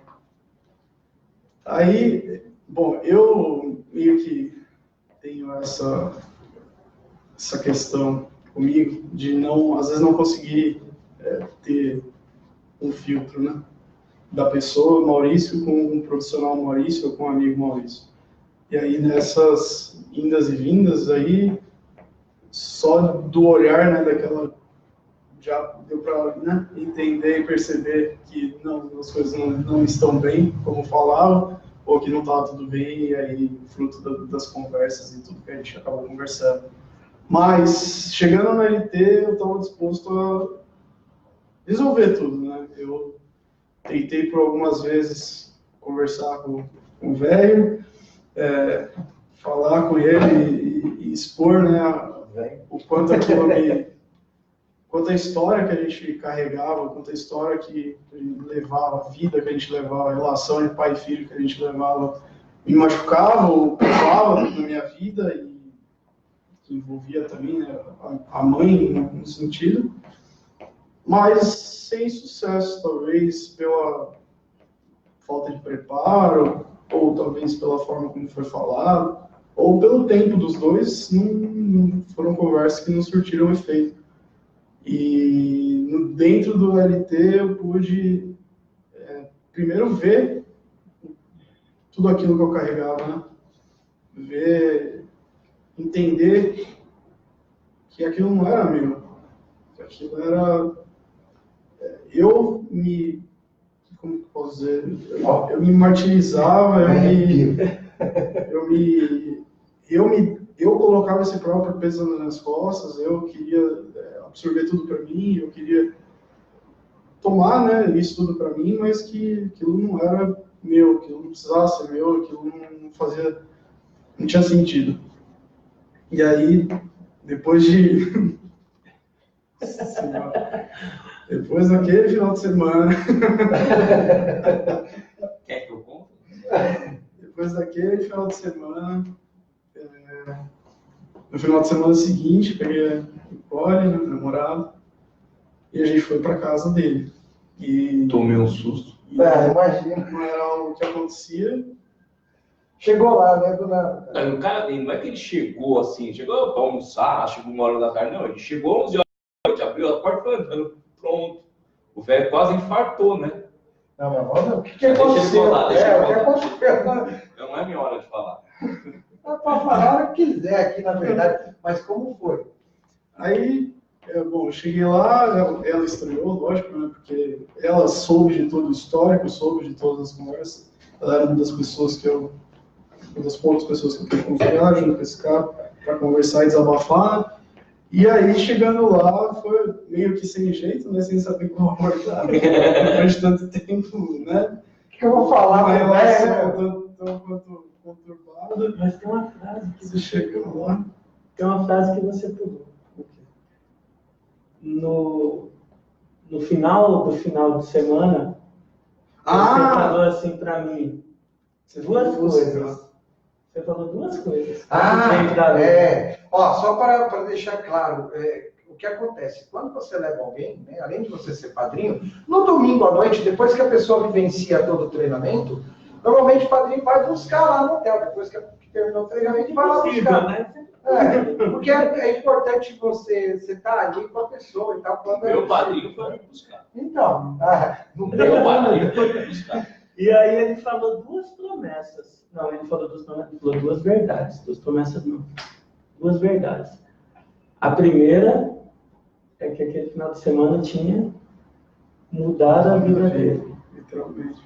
Aí, eu meio que tenho essa questão comigo de não, às vezes não conseguir ter um filtro, né? Da pessoa Maurício com um profissional Maurício ou com um amigo Maurício. E aí nessas indas e vindas aí, só do olhar, né, daquela, já deu para, né, entender e perceber que não, as coisas não estão bem, como falava, ou que não estava tudo bem, e aí fruto das conversas e tudo que a gente acabou conversando. Mas, chegando na LT, eu estava disposto a resolver tudo, né? Eu tentei por algumas vezes conversar com o velho, falar com ele e expor, né, o quanto aquilo quanto a história que a gente carregava, quanto a história que a gente levava, a vida que a gente levava, a relação de pai e filho que a gente levava, me machucava ou pesava na minha vida e que envolvia também, né, a mãe no sentido, mas sem sucesso, talvez pela falta de preparo, ou talvez pela forma como foi falado, ou pelo tempo dos dois, não foram conversas que não surtiram efeito. E dentro do LT eu pude primeiro ver tudo aquilo que eu carregava, né? Entender que aquilo não era meu, que aquilo era como que eu posso dizer, eu me martirizava, eu colocava esse próprio peso nas minhas costas, eu queria absorver tudo para mim, eu queria tomar, né, isso tudo para mim, mas que aquilo não era meu, aquilo não precisava ser meu, aquilo não tinha sentido. E aí, depois daquele final de semana, Quer que eu conte? Depois daquele final de semana, no final de semana seguinte, peguei o Nicole, né, namorado, e a gente foi para casa dele. E tomei um susto. Imagina. Não era algo que acontecia. Chegou lá, né, do nada. O cara, não é que ele chegou assim, chegou para almoçar, chegou 1h da tarde, não, ele chegou 11 horas da noite, abriu a porta e foi andando, pronto. O velho quase infartou, né? Não, mas vamos, o que aconteceu? O que aconteceu? Não é minha hora de falar. Pode falar a hora que quiser aqui, na verdade, mas como foi? Aí, eu cheguei lá, ela estranhou, lógico, né, porque ela soube de todo o histórico, soube de todas as conversas, ela era uma das pessoas uma das poucas pessoas que eu pude confiar junto com esse cara para conversar e desabafar. E aí, chegando lá, foi meio que sem jeito, né, sem saber como abordar, depois de tanto tempo, né? O que eu vou falar? Uma relação tão quanto conturbada. Mas tem uma frase que Você chegou lá. Tem uma frase que você pulou. No final de semana, você falou assim pra mim, duas coisas. Você falou duas coisas. Só para deixar claro, o que acontece? Quando você leva alguém, né, além de você ser padrinho, no domingo à noite, depois que a pessoa vivencia todo o treinamento, normalmente o padrinho vai buscar lá no hotel, depois que terminou o treinamento, vai lá buscar. Né? Porque é importante você estar ali com a pessoa e tal. Meu padrinho foi me buscar. Então, Meu padrinho foi me buscar. E aí ele falou duas promessas. Não, ele falou duas promessas, ele falou duas verdades. Duas promessas não. Duas verdades. A primeira é que aquele final de semana tinha mudado a vida dele. Literalmente.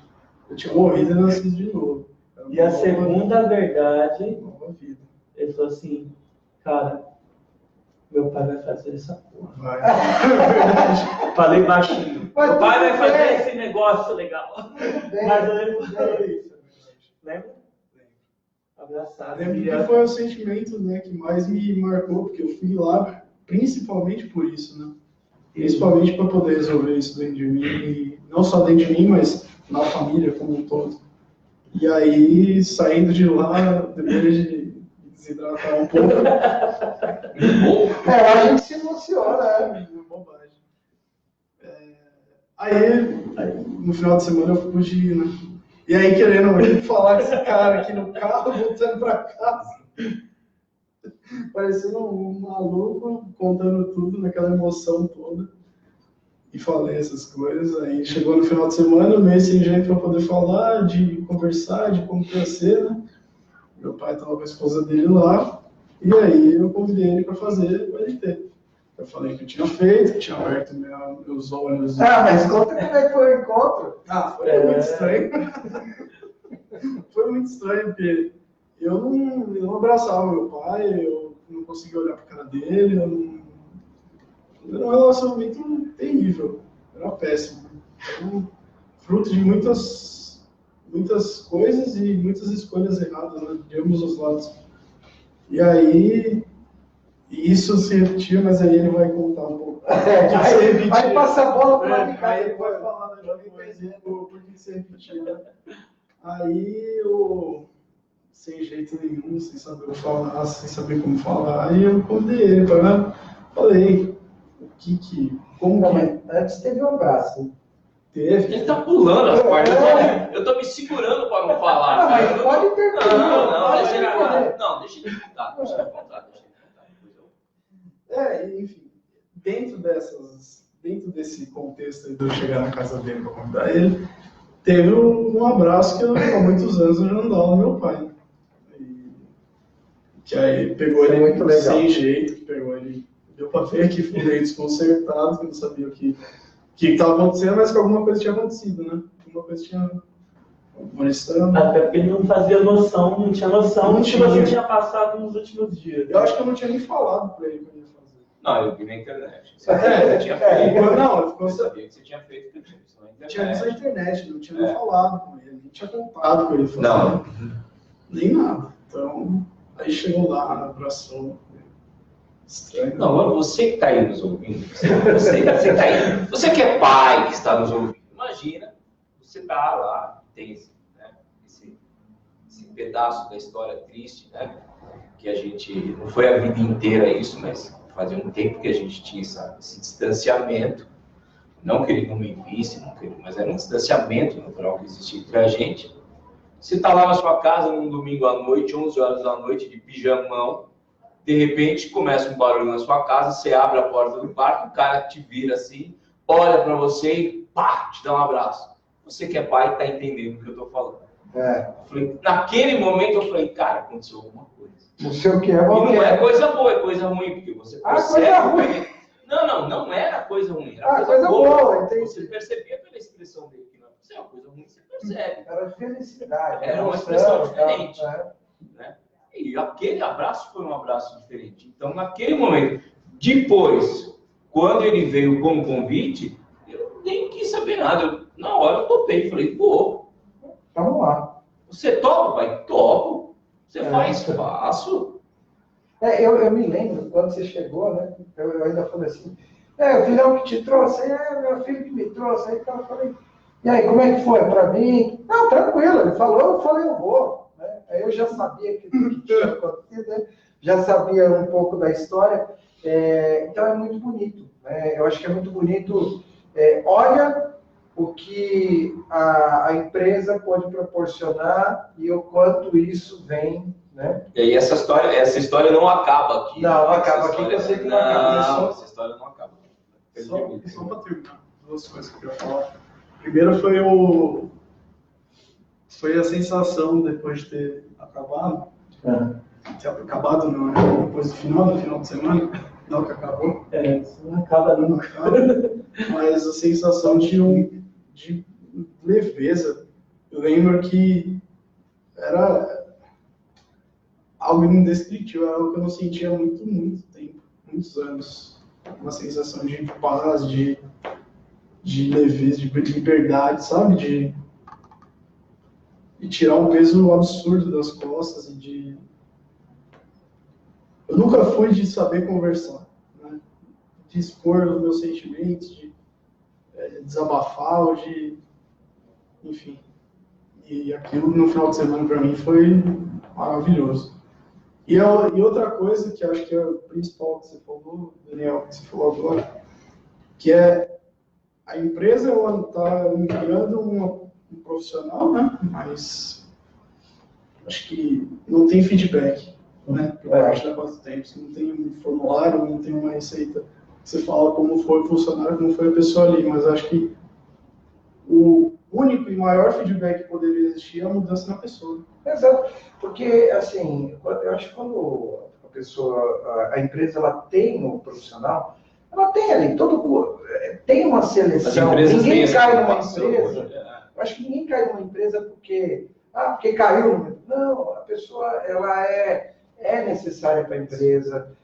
Eu tinha morrido e nascido de novo. E a segunda verdade, Nova vida. ele falou assim, cara, meu pai vai fazer essa porra. Vai. Falei baixinho. Mas Meu pai vai tudo fazer bem. esse negócio legal. bem. Mas ele falou isso. Lembra? Abraçado. Lembro que foi o sentimento, né, que mais me marcou, porque eu fui lá principalmente por isso, né? principalmente para poder resolver isso dentro de mim, e não só dentro de mim, mas na família como um todo. E aí, saindo de lá, depois de desidratar um pouco... a gente se emociona, né? Bobagem. Aí, no final de semana, eu fugi, né? E aí, querendo falar com esse cara aqui no carro, voltando para casa, parecendo um maluco, contando tudo, naquela emoção toda. E falei essas coisas. Aí chegou no final de semana, meio sem jeito para poder falar, de conversar, de como que ia ser, né? Meu pai estava com a esposa dele lá, e aí eu convidei ele para fazer o LT. Eu falei que eu tinha feito, que tinha aberto meus olhos. Mas conta como é que foi o encontro. Foi muito estranho. Foi muito estranho, porque eu não abraçava meu pai, eu não conseguia olhar para a cara dele, era um relacionamento terrível, era péssimo. Então, fruto de muitas coisas e muitas escolhas erradas, né, de ambos os lados. E aí, isso se repetia, mas aí ele vai contar um pouco. Vai passar a bola para o Aí ele vai falar, né, por que se repetia, né? Aí eu, sem jeito nenhum, sem saber falar, sem saber como falar, aí eu convidei ele para falei, como que... Antes teve um abraço. Teve. Ele tá pulando as partes. Eu tô me segurando para não falar. Mas pode ter. Deixa ele contar. Não, deixa ele contar. Enfim, dentro desse contexto aí de eu chegar na casa dele para convidar ele, teve um abraço que há muitos anos eu já não dava no meu pai. Que aí pegou ele muito legal. Sem jeito, pegou ele, deu para ver que ficou meio desconcertado, que não sabia o que estava acontecendo, mas que alguma coisa tinha acontecido, né? Alguma coisa tinha... Até porque ele não fazia noção, não tinha noção do que você tinha passado nos últimos dias. Eu acho que eu não tinha nem falado para ele que eu ia fazer. Não, eu vi na internet. Você tinha feito. Eu sabia que você tinha feito. Eu tinha visto na internet, não tinha nem falado com ele, nem tinha contado com ele fazer. Não. Nem nada. Então, aí chegou lá, abraçou. Estranho. Não, você que está aí nos ouvindo, você que é pai que está nos ouvindo, imagina, você está lá, tem esse pedaço da história triste, né? Que a gente, não foi a vida inteira isso, mas fazia um tempo que a gente tinha esse distanciamento, não que ele não me visse, mas era um distanciamento natural que existia entre a gente. Você está lá na sua casa num domingo à noite, 11 horas da noite, de pijamão, de repente começa um barulho na sua casa, você abre a porta do quarto, o cara te vira assim, olha para você e pá, te dá um abraço. Você que é pai está entendendo o que eu estou falando. Naquele momento eu falei, cara, aconteceu alguma coisa. Não sei o que é, e não é coisa boa, é coisa ruim, porque você percebe... coisa ruim. Não era coisa ruim, era coisa boa. Você percebia pela expressão dele que não é uma coisa ruim, você percebe. Era felicidade. Era uma expressão diferente. Né? E aquele abraço foi um abraço diferente. Então, naquele momento, depois, quando ele veio como convite, eu nem quis saber nada. Na hora eu topei, falei, vou. Vamos lá. Você topa, pai? Topo. Você faz? Faço. Eu me lembro, quando você chegou, né? Eu ainda falei assim, o filhão que te trouxe, meu filho que me trouxe. Aí eu falei, e aí, como é que foi? Para mim? Não, tranquilo. Ele falou, eu falei, eu vou. Aí eu já sabia que tinha acontecido, né? Já sabia um pouco da história. Então é muito bonito. Né? Eu acho que é muito bonito. Olha o que a empresa pode proporcionar e o quanto isso vem, né? E essa história não acaba aqui. Não acaba aqui, que eu sei que não acaba. Essa história não acaba. Só para terminar, duas coisas que eu queria falar. Primeiro foi a sensação depois de ter acabado. Acabado não, né? Depois do final de semana, não que acabou. Isso não acaba nunca. Mas a sensação de leveza. Eu lembro que era algo indescritível, era algo que eu não sentia há muito tempo, muitos anos. Uma sensação de paz, de leveza, de liberdade, sabe? De tirar um peso absurdo das costas Eu nunca fui de saber conversar, né? de expor os meus sentimentos, de desabafar, ou de, enfim. E aquilo no final de semana para mim foi maravilhoso. E outra coisa que acho que é o principal que você falou, Daniel, que você falou agora, que é a empresa ela está migrando um profissional, né? Mas acho que não tem feedback, né? Por parte da Quatro Tempos, não tem um formulário, não tem uma receita. Você fala como foi o funcionário, como foi a pessoa ali, mas acho que o único e maior feedback que poderia existir é a mudança na pessoa. Exato, porque assim, eu acho que quando a pessoa, a empresa, ela tem um profissional, ela tem ali tem uma seleção. Ninguém cai numa empresa. Eu acho que ninguém cai numa empresa porque caiu. Não, a pessoa ela é necessária para a empresa,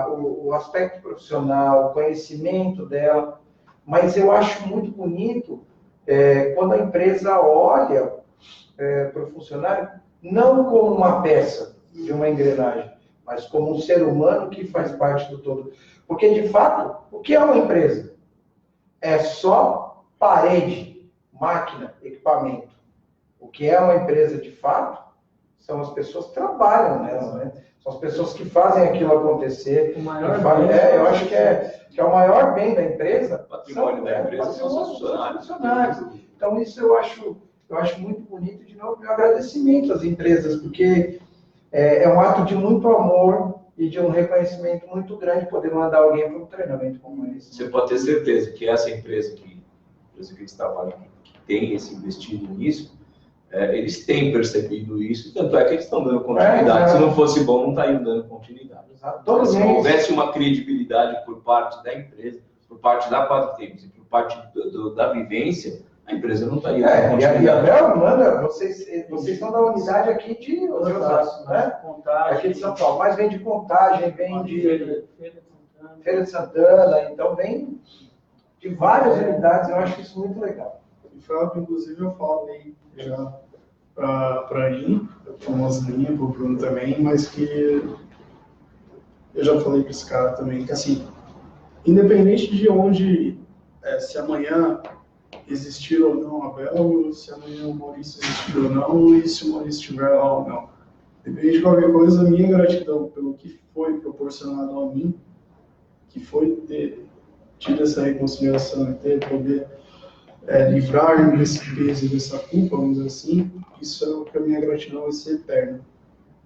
o aspecto profissional, o conhecimento dela. Mas eu acho muito bonito quando a empresa olha para o funcionário não como uma peça de uma engrenagem, mas como um ser humano que faz parte do todo. Porque, de fato, o que é uma empresa? É só parede, máquina, equipamento. O que é uma empresa, de fato, são as pessoas que trabalham nela, né? São as pessoas que fazem aquilo acontecer. O maior eu acho que é o maior bem da empresa. O patrimônio da empresa são os funcionários. Então, isso eu acho muito bonito. De novo, meu agradecimento às empresas, porque é um ato de muito amor e de um reconhecimento muito grande poder mandar alguém para um treinamento como esse. Você pode ter certeza que essa empresa que eles trabalham, que tem esse investido nisso, eles têm percebido isso, tanto é que eles estão dando continuidade. Se não fosse bom, não estariam dando continuidade. Se não houvesse uma credibilidade por parte da empresa, por parte da Quatro Tempos e por parte da vivência, a empresa não estaria dando continuidade. E a Bel manda, vocês são da unidade aqui de Osasco, né? Aqui de São Paulo, mas vem de Contagem, vem de Feira de Santana, então vem de várias unidades. Eu acho isso muito legal. E foi algo que, inclusive, eu falei já para a Aninha, para umas linhas, para o Bruno também, mas que eu já falei para esse cara também, que assim, independente de onde, se amanhã existir ou não a Bel, se amanhã o Maurício existir ou não, e se o Maurício estiver lá ou não. Independente de qualquer coisa, a minha gratidão pelo que foi proporcionado a mim, que foi ter tido essa reconciliação e poder livrar-me desse peso, dessa culpa, vamos dizer assim, isso é o que a minha gratidão vai ser eterna,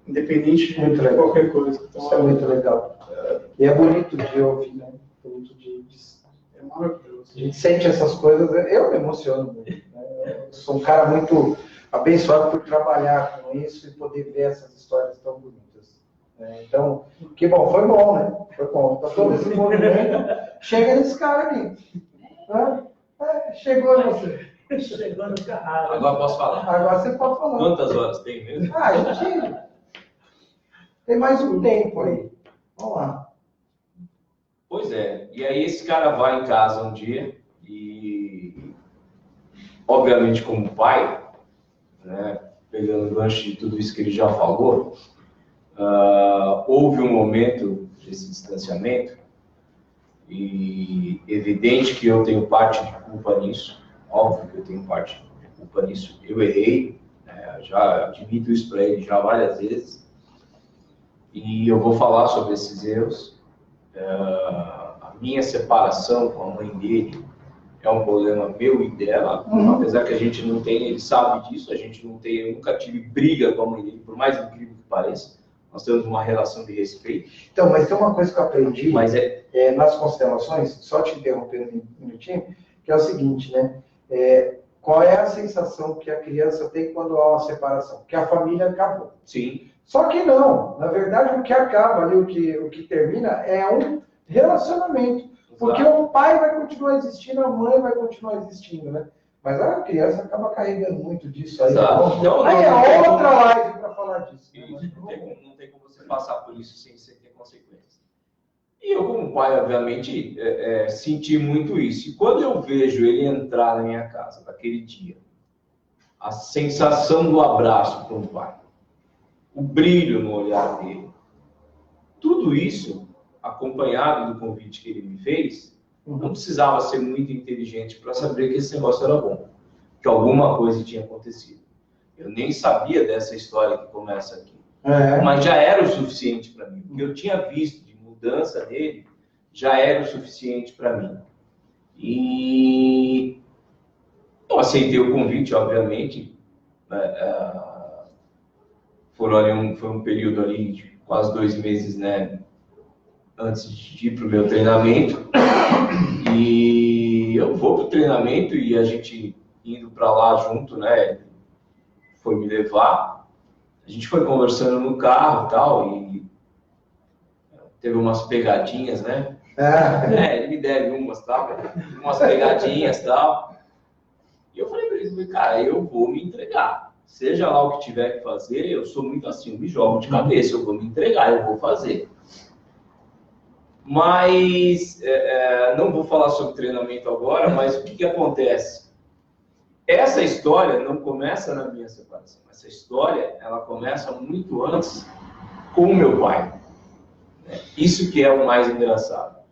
independente de qualquer coisa. Então, isso é muito legal. E é bonito de ouvir, né? Bonito é maravilhoso. A gente sente essas coisas, eu me emociono muito. Né? Eu sou um cara muito abençoado por trabalhar com isso e poder ver essas histórias tão bonitas. Né? Então, que bom, foi bom, né? Foi bom. Então, todo esse movimento chega nesse cara aqui. Né? Chegou você. Chegou no carrado. Agora posso falar. Agora você pode falar. Quantas horas tem mesmo? A gente tem mais um tempo aí. Vamos lá. Pois é. E aí esse cara vai em casa um dia e, obviamente, como pai, né, pegando o gancho de tudo isso que ele já falou, houve um momento desse distanciamento e evidente que eu tenho parte de culpa nisso. Óbvio que eu tenho parte de culpa nisso. Eu errei, né? Já admito isso para ele já várias vezes. E eu vou falar sobre esses erros. A minha separação com a mãe dele é um problema meu e dela. Apesar que a gente não tem, ele sabe disso, a gente não tem, eu nunca tive briga com a mãe dele, por mais incrível que pareça. Nós temos uma relação de respeito. Então, mas tem uma coisa que eu aprendi nas constelações, só te interrompendo um minutinho, que é o seguinte, né? Qual é a sensação que a criança tem quando há uma separação? Que a família acabou. Sim. Só que não. Na verdade, o que acaba ali, o que termina, é um relacionamento. Porque o pai vai continuar existindo, a mãe vai continuar existindo, né? Mas a criança acaba carregando muito disso aí. Aí é outra live para falar disso. Né? Não tem como você passar por isso sem ter consequências. E eu, como pai, obviamente, senti muito isso. E quando eu vejo ele entrar na minha casa, naquele dia, a sensação do abraço com o pai, o brilho no olhar dele, tudo isso acompanhado do convite que ele me fez, não precisava ser muito inteligente para saber que esse negócio era bom, que alguma coisa tinha acontecido. Eu nem sabia dessa história que começa aqui, mas já era o suficiente para mim. O que eu tinha visto de mudança nele já era o suficiente para mim. E eu aceitei o convite, obviamente. Foi um período ali de quase 2 meses, né, antes de ir para o meu treinamento. E eu vou para o treinamento e a gente indo para lá junto, né, foi me levar. A gente foi conversando no carro e tal, e teve umas pegadinhas, né? Ele me deve umas pegadinhas e tal. E eu falei para ele, cara, eu vou me entregar. Seja lá o que tiver que fazer, eu sou muito assim, eu me jogo de cabeça, eu vou me entregar, eu vou fazer. Mas, não vou falar sobre treinamento agora, mas o que acontece? Essa história não começa na minha separação. Essa história, ela começa muito antes com o meu pai. Isso que é o mais engraçado.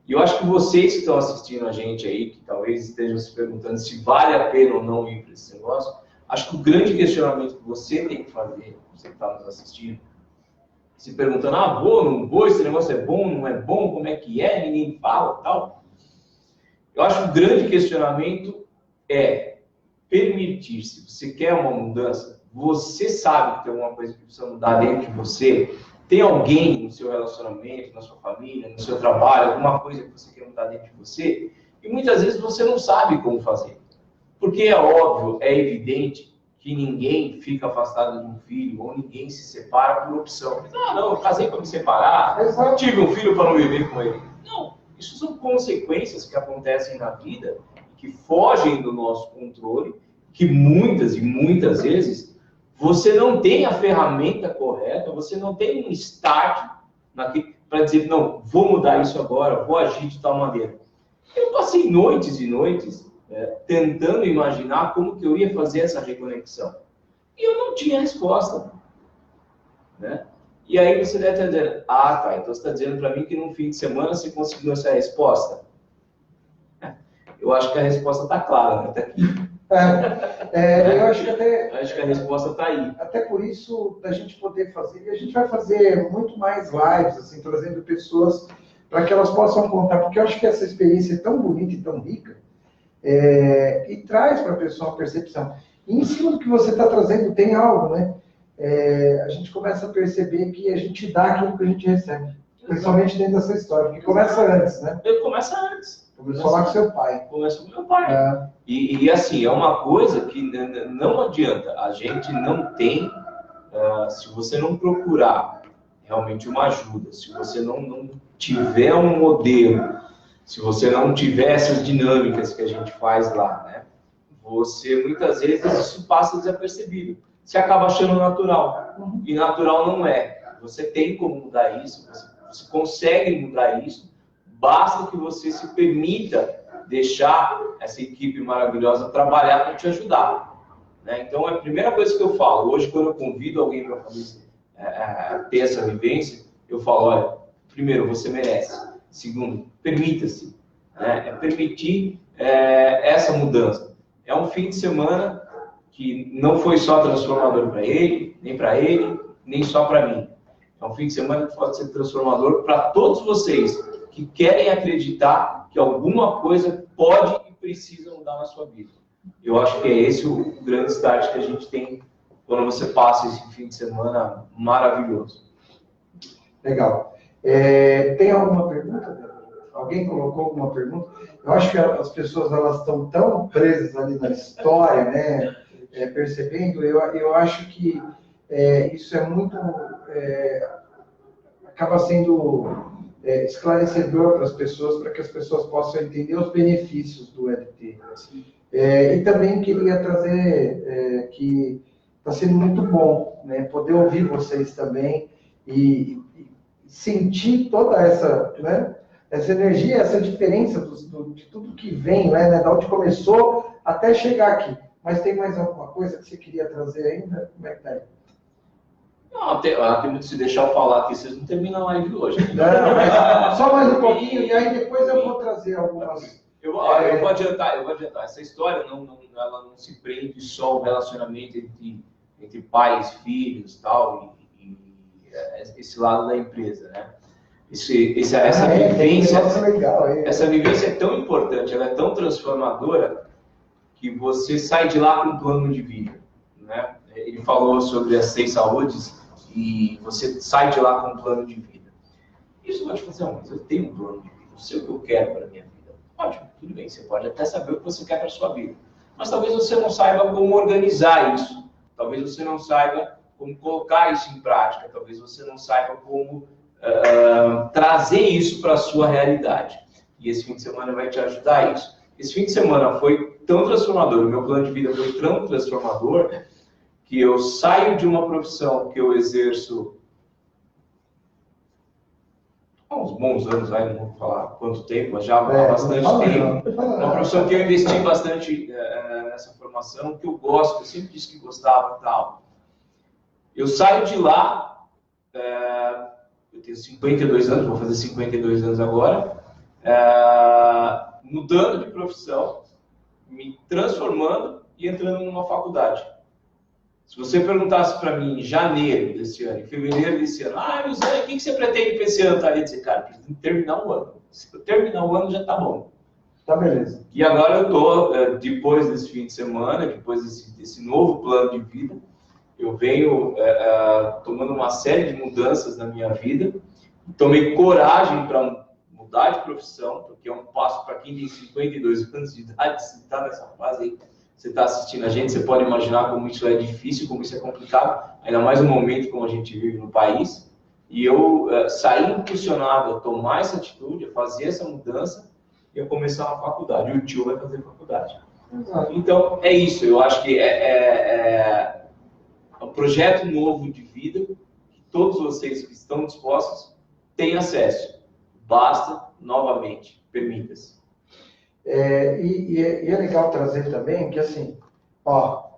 E eu acho que vocês que estão assistindo a gente aí, que talvez estejam se perguntando se vale a pena ou não ir para esse negócio, acho que o grande questionamento que você tem que fazer, você que está nos assistindo, se perguntando, vou, não vou, esse negócio é bom, não é bom, como é que é, ninguém fala, tal. Eu acho que o grande questionamento é permitir, se você quer uma mudança, você sabe que tem alguma coisa que precisa mudar dentro de você, tem alguém no seu relacionamento, na sua família, no seu trabalho, alguma coisa que você quer mudar dentro de você, e muitas vezes você não sabe como fazer. Porque é óbvio, é evidente que ninguém fica afastado de um filho, ou ninguém se separa por opção. Não, eu casei para me separar, tive um filho para não viver com ele. Não, isso são consequências que acontecem na vida, que fogem do nosso controle, que muitas e muitas vezes você não tem a ferramenta correta, você não tem um start para dizer, não, vou mudar isso agora, vou agir de tal maneira. Eu passei noites e noites tentando imaginar como que eu ia fazer essa reconexão. E eu não tinha resposta. Né? E aí você deve estar dizendo, tá, então você está dizendo para mim que num fim de semana você conseguiu essa resposta? Eu acho que a resposta está clara, né? Tá aqui. Eu acho que acho que a resposta está aí. Até por isso, da gente poder fazer, e a gente vai fazer muito mais lives, assim, trazendo pessoas para que elas possam contar, porque eu acho que essa experiência é tão bonita e tão rica, e traz para a pessoa uma percepção. E em cima do que você está trazendo, tem algo, né? A gente começa a perceber que a gente dá aquilo que a gente recebe, principalmente dentro dessa história, porque começa antes, né? Começa antes. Começou lá com seu pai. Começa com meu pai. E assim, é uma coisa que não adianta. A gente não tem, se você não procurar realmente uma ajuda, se você não tiver um modelo, se você não tiver essas dinâmicas que a gente faz lá, né? Você, muitas vezes, isso passa desapercebido. Você acaba achando natural. E natural não é. Você tem como mudar isso, você consegue mudar isso, basta que você se permita deixar essa equipe maravilhosa trabalhar para te ajudar. Né? Então, a primeira coisa que eu falo, hoje, quando eu convido alguém para ter essa vivência, eu falo, olha, primeiro, você merece. Segundo, permita-se. Né? permitir essa mudança. É um fim de semana que não foi só transformador para ele, nem só para mim. É um fim de semana que pode ser transformador para todos vocês que querem acreditar que alguma coisa pode e precisa mudar na sua vida. Eu acho que é esse o grande start que a gente tem quando você passa esse fim de semana maravilhoso. Legal. Tem alguma pergunta? Alguém colocou alguma pergunta? Eu acho que as pessoas elas estão tão presas ali na história, né? Percebendo, eu acho que isso é muito... acaba sendo esclarecedor para as pessoas, para que as pessoas possam entender os benefícios do LT. E também queria trazer que está sendo muito bom, né, poder ouvir vocês também e sentir toda essa, né, essa energia, essa diferença de tudo que vem, né, de onde começou até chegar aqui. Mas tem mais alguma coisa que você queria trazer ainda? Como é que está aí? Não, tem muito se deixar eu falar aqui, vocês não terminam a live hoje. Não, mas só mais um pouquinho, e aí depois eu vou trazer algumas... Eu vou adiantar. Essa história ela não se prende só ao relacionamento entre pais, filhos, tal, e esse lado da empresa, né? Essa vivência é tão importante, ela é tão transformadora, que você sai de lá com um plano de vida, né? Ele falou sobre as 6 saúdes e você sai de lá com um plano de vida. Isso vai te fazer mas eu tenho um plano de vida, eu sei o que eu quero para a minha vida. Ótimo, tudo bem, você pode até saber o que você quer para a sua vida, mas talvez você não saiba como organizar isso, talvez você não saiba como colocar isso em prática, talvez você não saiba como trazer isso para a sua realidade. E esse fim de semana vai te ajudar a isso. Esse fim de semana foi tão transformador, o meu plano de vida foi tão transformador, que eu saio de uma profissão que eu exerço há uns bons anos, não vou falar quanto tempo, mas já há bastante tempo. Uma profissão que eu investi bastante nessa formação, que eu gosto, eu sempre disse que gostava e tal. Eu saio de lá, eu tenho 52 anos, vou fazer 52 anos agora, mudando de profissão, me transformando e entrando numa faculdade. Se você perguntasse para mim em janeiro desse ano, em fevereiro desse ano, José, o que você pretende para esse ano? Eu disse, cara, preciso terminar o ano. Se eu terminar o ano, já tá bom. Tá beleza. E agora eu tô, depois desse fim de semana, depois desse novo plano de vida, eu venho tomando uma série de mudanças na minha vida. Tomei coragem para mudar de profissão, porque é um passo para quem tem 52 anos de idade, se está nessa fase aí, você está assistindo a gente, você pode imaginar como isso é difícil, como isso é complicado, ainda mais no momento como a gente vive no país. E eu saí impulsionado a tomar essa atitude, a fazer essa mudança e a começar uma faculdade. E o tio vai fazer faculdade. Então, é isso. Eu acho que é um projeto novo de vida que todos vocês que estão dispostos têm acesso. Basta, novamente, permita-se. E é legal trazer também que, assim, a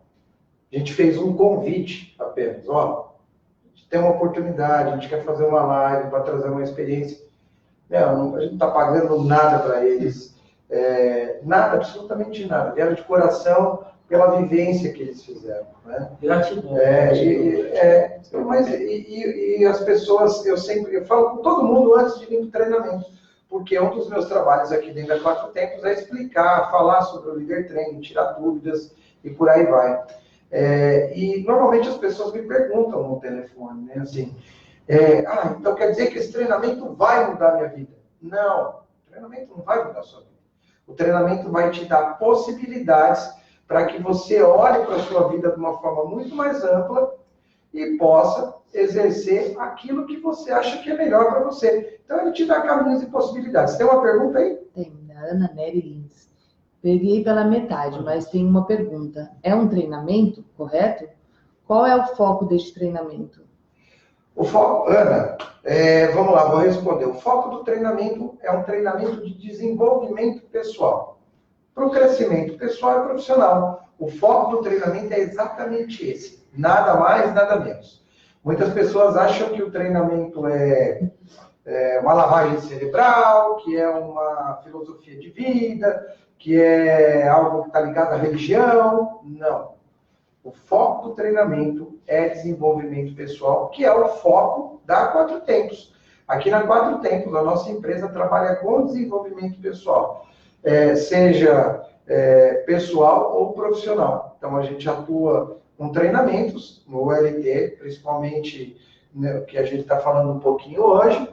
gente fez um convite apenas, a gente tem uma oportunidade, a gente quer fazer uma live para trazer uma experiência. A gente não está pagando nada para eles, nada, absolutamente nada. Vieram de coração pela vivência que eles fizeram. Né? Gratidão. Mas as pessoas, eu falo com todo mundo antes de vir para o treinamento. Porque um dos meus trabalhos aqui dentro da 4 Tempos é explicar, falar sobre o Líder Training, tirar dúvidas e por aí vai. E normalmente as pessoas me perguntam no telefone, né, assim, então quer dizer que esse treinamento vai mudar a minha vida? Não, o treinamento não vai mudar a sua vida. O treinamento vai te dar possibilidades para que você olhe para a sua vida de uma forma muito mais ampla e possa exercer aquilo que você acha que é melhor para você. Então, ele te dá caminhos e possibilidades. Tem uma pergunta aí? Tem, da Ana Nery Lins. Peguei pela metade, mas tem uma pergunta. É um treinamento, correto? Qual é o foco deste treinamento? O foco, Ana, vamos lá, vou responder. O foco do treinamento é um treinamento de desenvolvimento pessoal. Para o crescimento pessoal e profissional. O foco do treinamento é exatamente esse. Nada mais, nada menos. Muitas pessoas acham que o treinamento é uma lavagem cerebral, que é uma filosofia de vida, que é algo que está ligado à religião. Não. O foco do treinamento é desenvolvimento pessoal, que é o foco da 4 Tempos. Aqui na 4 Tempos, a nossa empresa trabalha com desenvolvimento pessoal, seja pessoal ou profissional. Então, a gente atua com treinamentos no LT, principalmente, né, que a gente está falando um pouquinho hoje,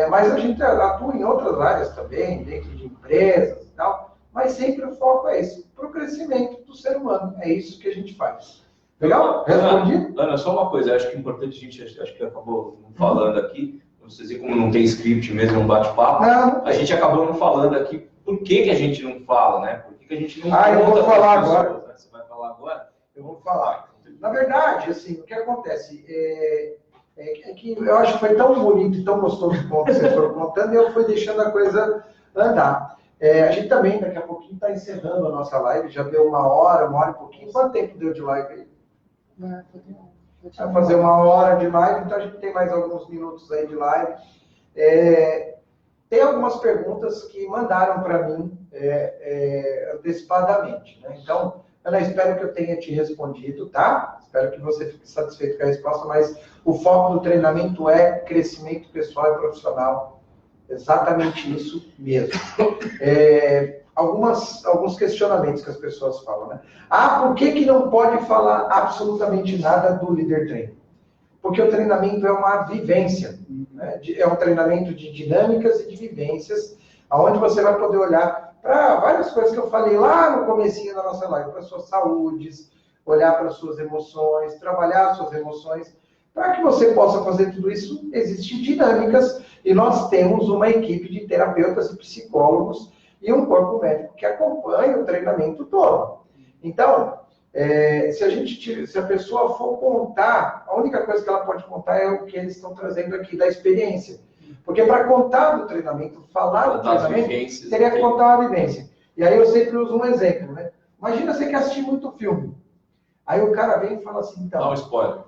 mas a gente atua em outras áreas também, dentro de empresas e tal, mas sempre o foco é esse, para o crescimento do ser humano. É isso que a gente faz. Legal? Respondi? Ana, só uma coisa, acho que é importante a gente, acho que acabou não falando aqui, não sei se como não tem script mesmo, é um bate-papo, a gente acabou não falando aqui por que a gente não fala, né? Por que a gente não eu vou falar agora. Né? Você vai falar agora? Eu vou falar. Na verdade, assim, o que acontece é que eu acho que foi tão bonito e tão gostoso como vocês foram contando, e eu fui deixando a coisa andar. A gente também, daqui a pouquinho, está encerrando a nossa live, já deu 1 hora e pouquinho. Quanto tempo deu de live aí? Vai fazer 1 hora de live, então a gente tem mais alguns minutos aí de live. Tem algumas perguntas que mandaram para mim antecipadamente, né? Então, Ana, espero que eu tenha te respondido, tá? Espero que você fique satisfeito com a resposta, mas o foco do treinamento é crescimento pessoal e profissional. Exatamente isso mesmo. Alguns questionamentos que as pessoas falam, né? Por que não pode falar absolutamente nada do líder training? Porque o treinamento é uma vivência, né? É um treinamento de dinâmicas e de vivências, onde você vai poder olhar para várias coisas que eu falei lá no comecinho da nossa live, para suas saúdes, olhar para suas emoções, trabalhar suas emoções. Para que você possa fazer tudo isso, existem dinâmicas e nós temos uma equipe de terapeutas e psicólogos e um corpo médico que acompanha o treinamento todo. Então, se a pessoa for contar, a única coisa que ela pode contar é o que eles estão trazendo aqui da experiência. Porque para contar do treinamento, falar do treinamento, teria que contar uma vivência. E aí eu sempre uso um exemplo, né? Imagina você quer assistir muito filme. Aí o cara vem e fala assim, então... Dá um spoiler.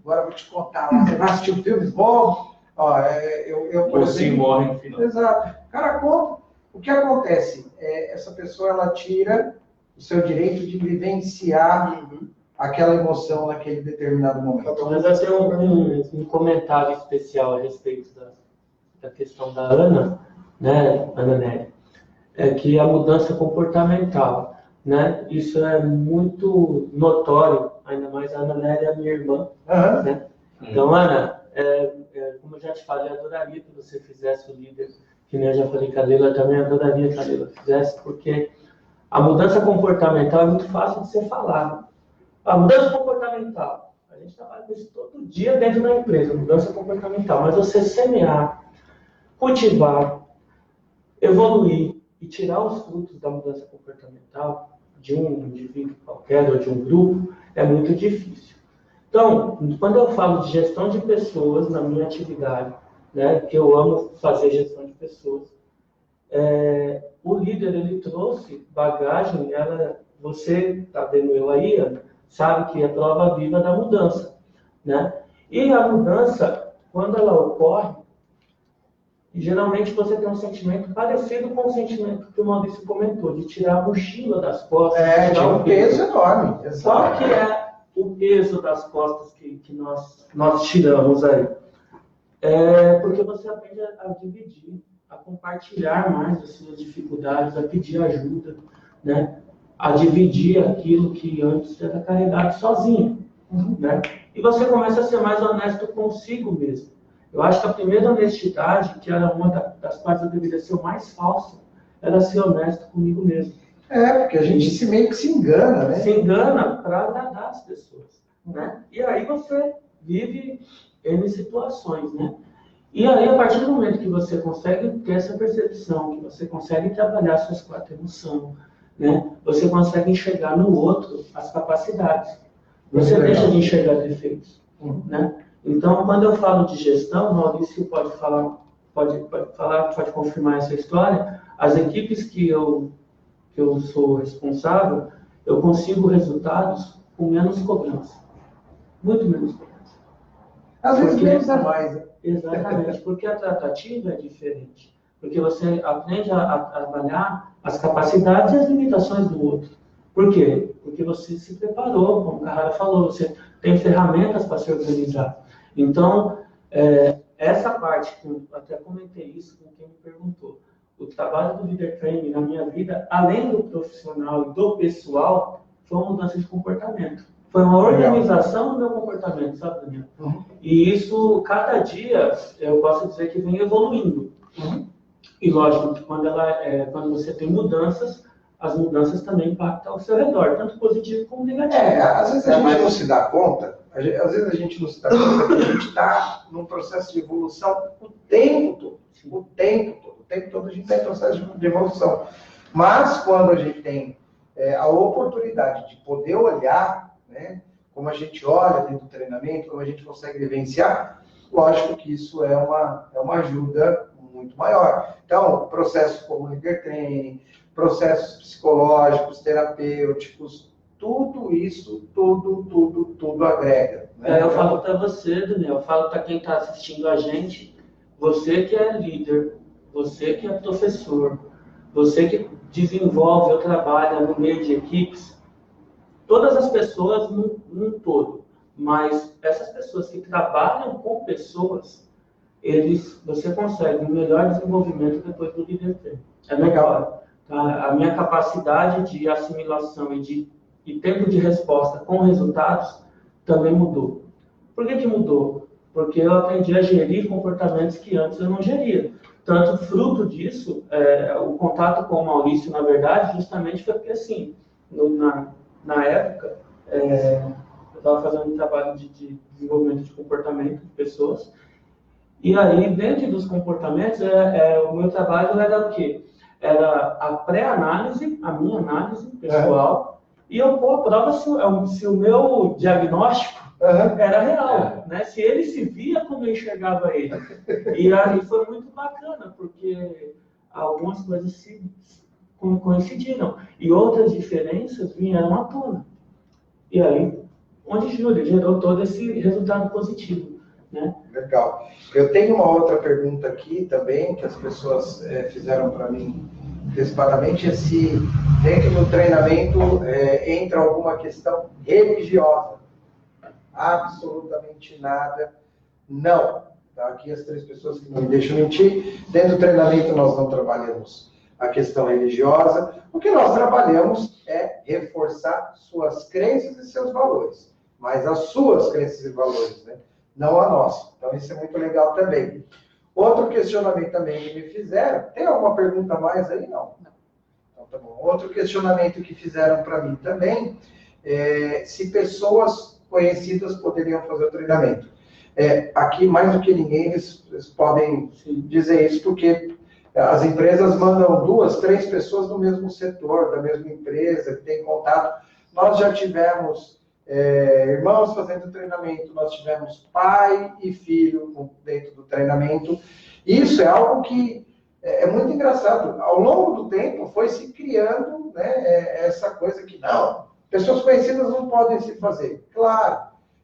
Agora eu vou te contar, você vai assistir filmes bons? Ou sim morre no final. Exato. Cara, conta. O que acontece? Essa pessoa, ela tira o seu direito de vivenciar aquela emoção naquele determinado momento. Mas eu tenho um comentário especial a respeito da questão da Ana, né, Ana Nery, que a mudança comportamental, né, isso é muito notório, ainda mais a Ana Nery é a minha irmã, né? Então, Ana, como eu já te falei, eu adoraria que você fizesse o líder, que nem eu já falei com a Leila, também adoraria que a Leila fizesse, porque a mudança comportamental é muito fácil de ser falado. A mudança comportamental, a gente trabalha com isso todo dia dentro da empresa, mudança comportamental, mas você semear, cultivar, evoluir e tirar os frutos da mudança comportamental de um indivíduo qualquer ou de um grupo é muito difícil. Então, quando eu falo de gestão de pessoas na minha atividade, né, que eu amo fazer gestão de pessoas, o líder, ele trouxe bagagem, você está vendo eu aí, Ana, sabe que é prova viva da mudança, né? E a mudança, quando ela ocorre, geralmente você tem um sentimento parecido com o sentimento que o Maurício comentou, de tirar a mochila das costas. Tirar um peso enorme. Qual que é o peso das costas que nós tiramos aí? Porque você aprende a dividir, a compartilhar mais as suas dificuldades, a pedir ajuda, né? A dividir aquilo que antes era carregado sozinho, né? E você começa a ser mais honesto consigo mesmo. Eu acho que a primeira honestidade, que era uma das partes que deveria ser o mais falsa, era ser honesto comigo mesmo. Porque a gente meio que se engana, né? Se engana para agradar as pessoas, né? E aí você vive em situações, né? E aí, a partir do momento que você consegue ter essa percepção, que você consegue trabalhar suas 4 emoções, né? Você consegue enxergar no outro as capacidades. Você deixa de enxergar defeitos, né? Então, quando eu falo de gestão, Maurício pode confirmar essa história. As equipes que eu sou responsável, eu consigo resultados com menos cobrança, muito menos cobrança. Às vezes menos é mais, né? Exatamente, porque a tratativa é diferente. Porque você aprende a trabalhar as capacidades e as limitações do outro. Por quê? Porque você se preparou, como o Carrara falou, você tem ferramentas para se organizar. Então, essa parte, que eu até comentei isso com quem me perguntou, o trabalho do Leader Training na minha vida, além do profissional e do pessoal, foi uma mudança de comportamento. Foi uma organização do meu comportamento, sabe, Daniel? E isso, cada dia, eu posso dizer que vem evoluindo. E lógico que quando você tem mudanças, as mudanças também impactam ao seu redor, tanto positivo como negativo. Às vezes a gente não se dá conta, que a gente está num processo de evolução o tempo todo. O tempo todo a gente está em processo de evolução. Mas quando a gente tem a oportunidade de poder olhar, né, como a gente olha dentro do treinamento, como a gente consegue vivenciar, lógico que isso é uma ajuda muito maior. Então, processos como Leader Training, processos psicológicos, terapêuticos, tudo isso, tudo agrega. Né? Eu falo para você, Daniel, eu falo para quem está assistindo a gente, você que é líder, você que é professor, você que desenvolve ou trabalha no meio de equipes, todas as pessoas num todo, mas essas pessoas que trabalham com pessoas, você consegue um melhor desenvolvimento depois do líder treino. É legal. Tá? A minha capacidade de assimilação e tempo de resposta com resultados também mudou. Por que mudou? Porque eu aprendi a gerir comportamentos que antes eu não geria. Tanto fruto disso, o contato com o Maurício, na verdade, justamente foi porque, assim, na época, eu estava fazendo um trabalho de desenvolvimento de comportamento de pessoas, e aí, dentro dos comportamentos, o meu trabalho era o quê? Era a pré-análise, a minha análise pessoal, e eu pôr a prova se o meu diagnóstico era real, né? Se ele se via como eu enxergava ele. E aí foi muito bacana, porque algumas coisas coincidiram, e outras diferenças vieram à tona. E aí, onde gerou todo esse resultado positivo. Né? Legal. Eu tenho uma outra pergunta aqui também, que as pessoas fizeram para mim antecipadamente, se dentro do treinamento entra alguma questão religiosa. Absolutamente nada. Não. Tá? Aqui as 3 pessoas que não me deixam mentir. Dentro do treinamento nós não trabalhamos a questão religiosa. O que nós trabalhamos é reforçar suas crenças e seus valores. Mas as suas crenças e valores, né? Não a nossa. Então, isso é muito legal também. Outro questionamento também que me fizeram, tem alguma pergunta a mais aí? Não. Então, tá bom. Outro questionamento que fizeram para mim também, se pessoas conhecidas poderiam fazer o treinamento. Aqui, mais do que ninguém, eles podem dizer isso, porque as empresas mandam 2, 3 pessoas do mesmo setor, da mesma empresa, que tem contato. Nós já tivemos irmãos fazendo treinamento, nós tivemos pai e filho dentro do treinamento. Isso é algo que é muito engraçado. Ao longo do tempo foi se criando, né, essa coisa que não, pessoas conhecidas não podem se fazer. Claro,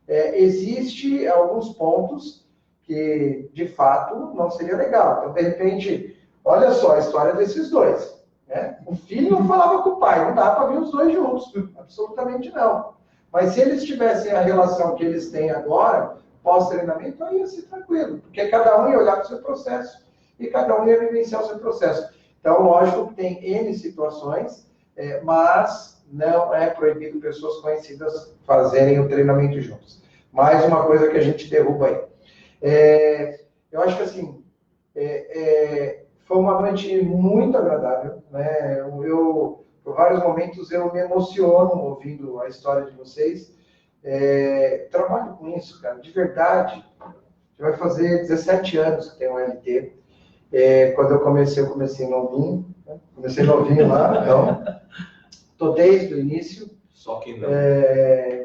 existe alguns pontos que de fato não seria legal. Então, de repente, olha só a história desses 2. Né? O filho não falava com o pai, não dá para ver os 2 juntos, absolutamente não. Mas se eles tivessem a relação que eles têm agora, pós-treinamento, aí ia ser tranquilo, porque cada um ia olhar para o seu processo e cada um ia vivenciar o seu processo. Então, lógico que tem N situações, mas não é proibido pessoas conhecidas fazerem o treinamento juntos. Mais uma coisa que a gente derruba aí. Eu acho que, assim, foi uma noite muito agradável, né? Por vários momentos eu me emociono ouvindo a história de vocês. Trabalho com isso, cara, de verdade. Já vai fazer 17 anos que tem um LT. Quando eu comecei novinho. Né? Comecei novinho lá, então. Estou desde o início. Só que não.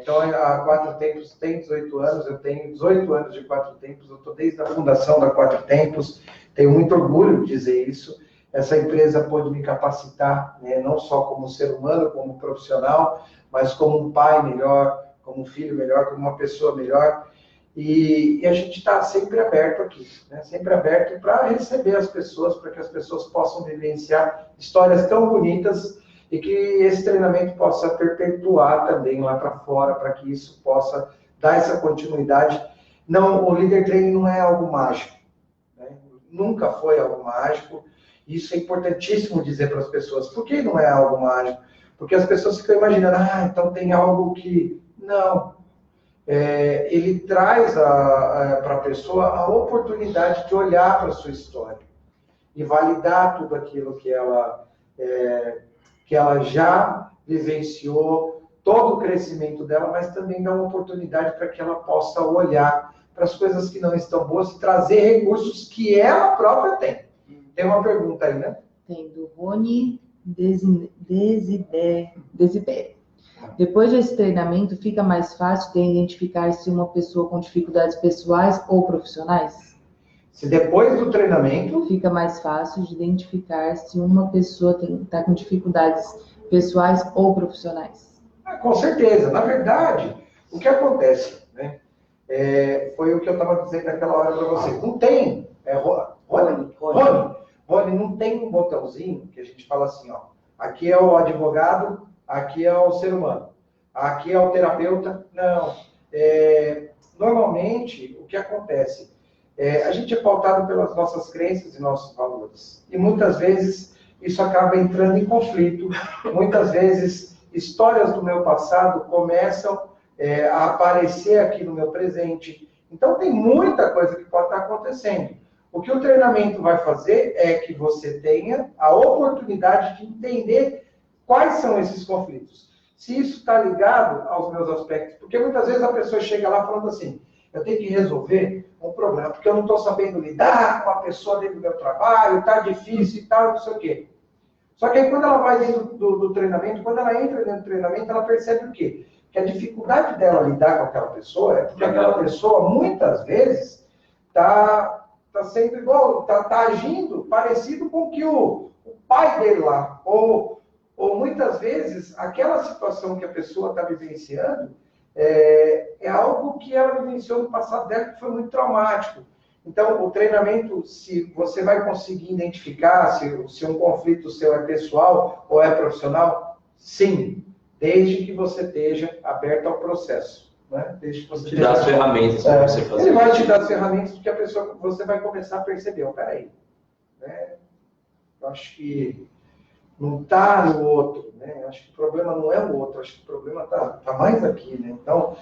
Então, a Quatro Tempos tem 18 anos, eu tenho 18 anos de Quatro Tempos, eu estou desde a fundação da Quatro Tempos. Tenho muito orgulho de dizer isso. Essa empresa pôde me capacitar, né, não só como ser humano, como profissional, mas como um pai melhor, como um filho melhor, como uma pessoa melhor. E a gente está sempre aberto aqui, né? Sempre aberto para receber as pessoas, para que as pessoas possam vivenciar histórias tão bonitas e que esse treinamento possa perpetuar também lá para fora, para que isso possa dar essa continuidade. Não, o Líder Training não é algo mágico, né? Nunca foi algo mágico. Isso é importantíssimo dizer para as pessoas. Por que não é algo mágico? Porque as pessoas ficam imaginando, então tem algo que... Não. Ele traz para a pessoa a oportunidade de olhar para a sua história e validar tudo aquilo que ela já vivenciou, todo o crescimento dela, mas também dá uma oportunidade para que ela possa olhar para as coisas que não estão boas e trazer recursos que ela própria tem. Tem uma pergunta aí, né? Tem, do Rony Desidério. Depois desse treinamento, fica mais fácil de identificar se uma pessoa com dificuldades pessoais ou profissionais? Se depois do treinamento... Fica mais fácil de identificar se uma pessoa está com dificuldades pessoais ou profissionais. Com certeza. Na verdade, o que acontece, né? Foi o que eu estava dizendo naquela hora para você. Não tem, Rony, não tem um botãozinho que a gente fala assim, ó, aqui é o advogado, aqui é o ser humano, aqui é o terapeuta. Não. Normalmente, o que acontece? A gente é pautado pelas nossas crenças e nossos valores. E muitas vezes isso acaba entrando em conflito. Muitas vezes, histórias do meu passado começam a aparecer aqui no meu presente. Então, tem muita coisa que pode estar acontecendo. O que o treinamento vai fazer é que você tenha a oportunidade de entender quais são esses conflitos. Se isso está ligado aos meus aspectos. Porque muitas vezes a pessoa chega lá falando assim, eu tenho que resolver um problema, porque eu não estou sabendo lidar com a pessoa dentro do meu trabalho, está difícil e tal, não sei o quê. Só que aí quando ela vai dentro do treinamento, quando ela entra dentro do treinamento, ela percebe o quê? Que a dificuldade dela lidar com aquela pessoa é porque aquela pessoa, muitas vezes, está sendo igual, está agindo parecido com que o pai dele lá, ou muitas vezes, aquela situação que a pessoa está vivenciando é algo que ela vivenciou no passado dela que foi muito traumático. Então, o treinamento, se você vai conseguir identificar se um conflito seu é pessoal ou é profissional, sim, desde que você esteja aberto ao processo. Né? Desde que você te dá as ferramentas para você fazer. Ele vai te dar as ferramentas porque você vai começar a perceber, peraí, né? Eu acho que não está no outro, né? Eu acho que o problema não é o outro, acho que o problema está mais aqui, né? Então,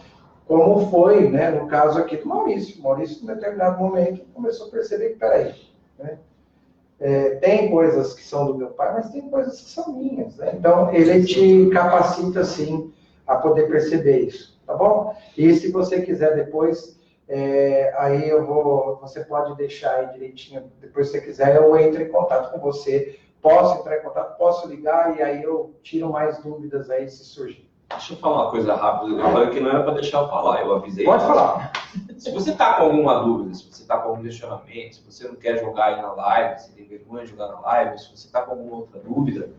como foi, né, no caso aqui do Maurício. O Maurício, em determinado momento, começou a perceber que, peraí, né? Tem coisas que são do meu pai, mas tem coisas que são minhas, né? Então, ele te capacita, sim, a poder perceber isso, tá bom? E se você quiser depois, aí você pode deixar aí direitinho, depois se você quiser, eu entro em contato com você, posso entrar em contato, posso ligar, e aí eu tiro mais dúvidas aí se surgir. Deixa eu falar uma coisa rápida. Eu falei que não era para deixar eu falar, eu avisei. Pode falar. Se você está com alguma dúvida, se você está com algum questionamento, se você não quer jogar aí na live, se tem vergonha de jogar na live, se você está com alguma outra dúvida,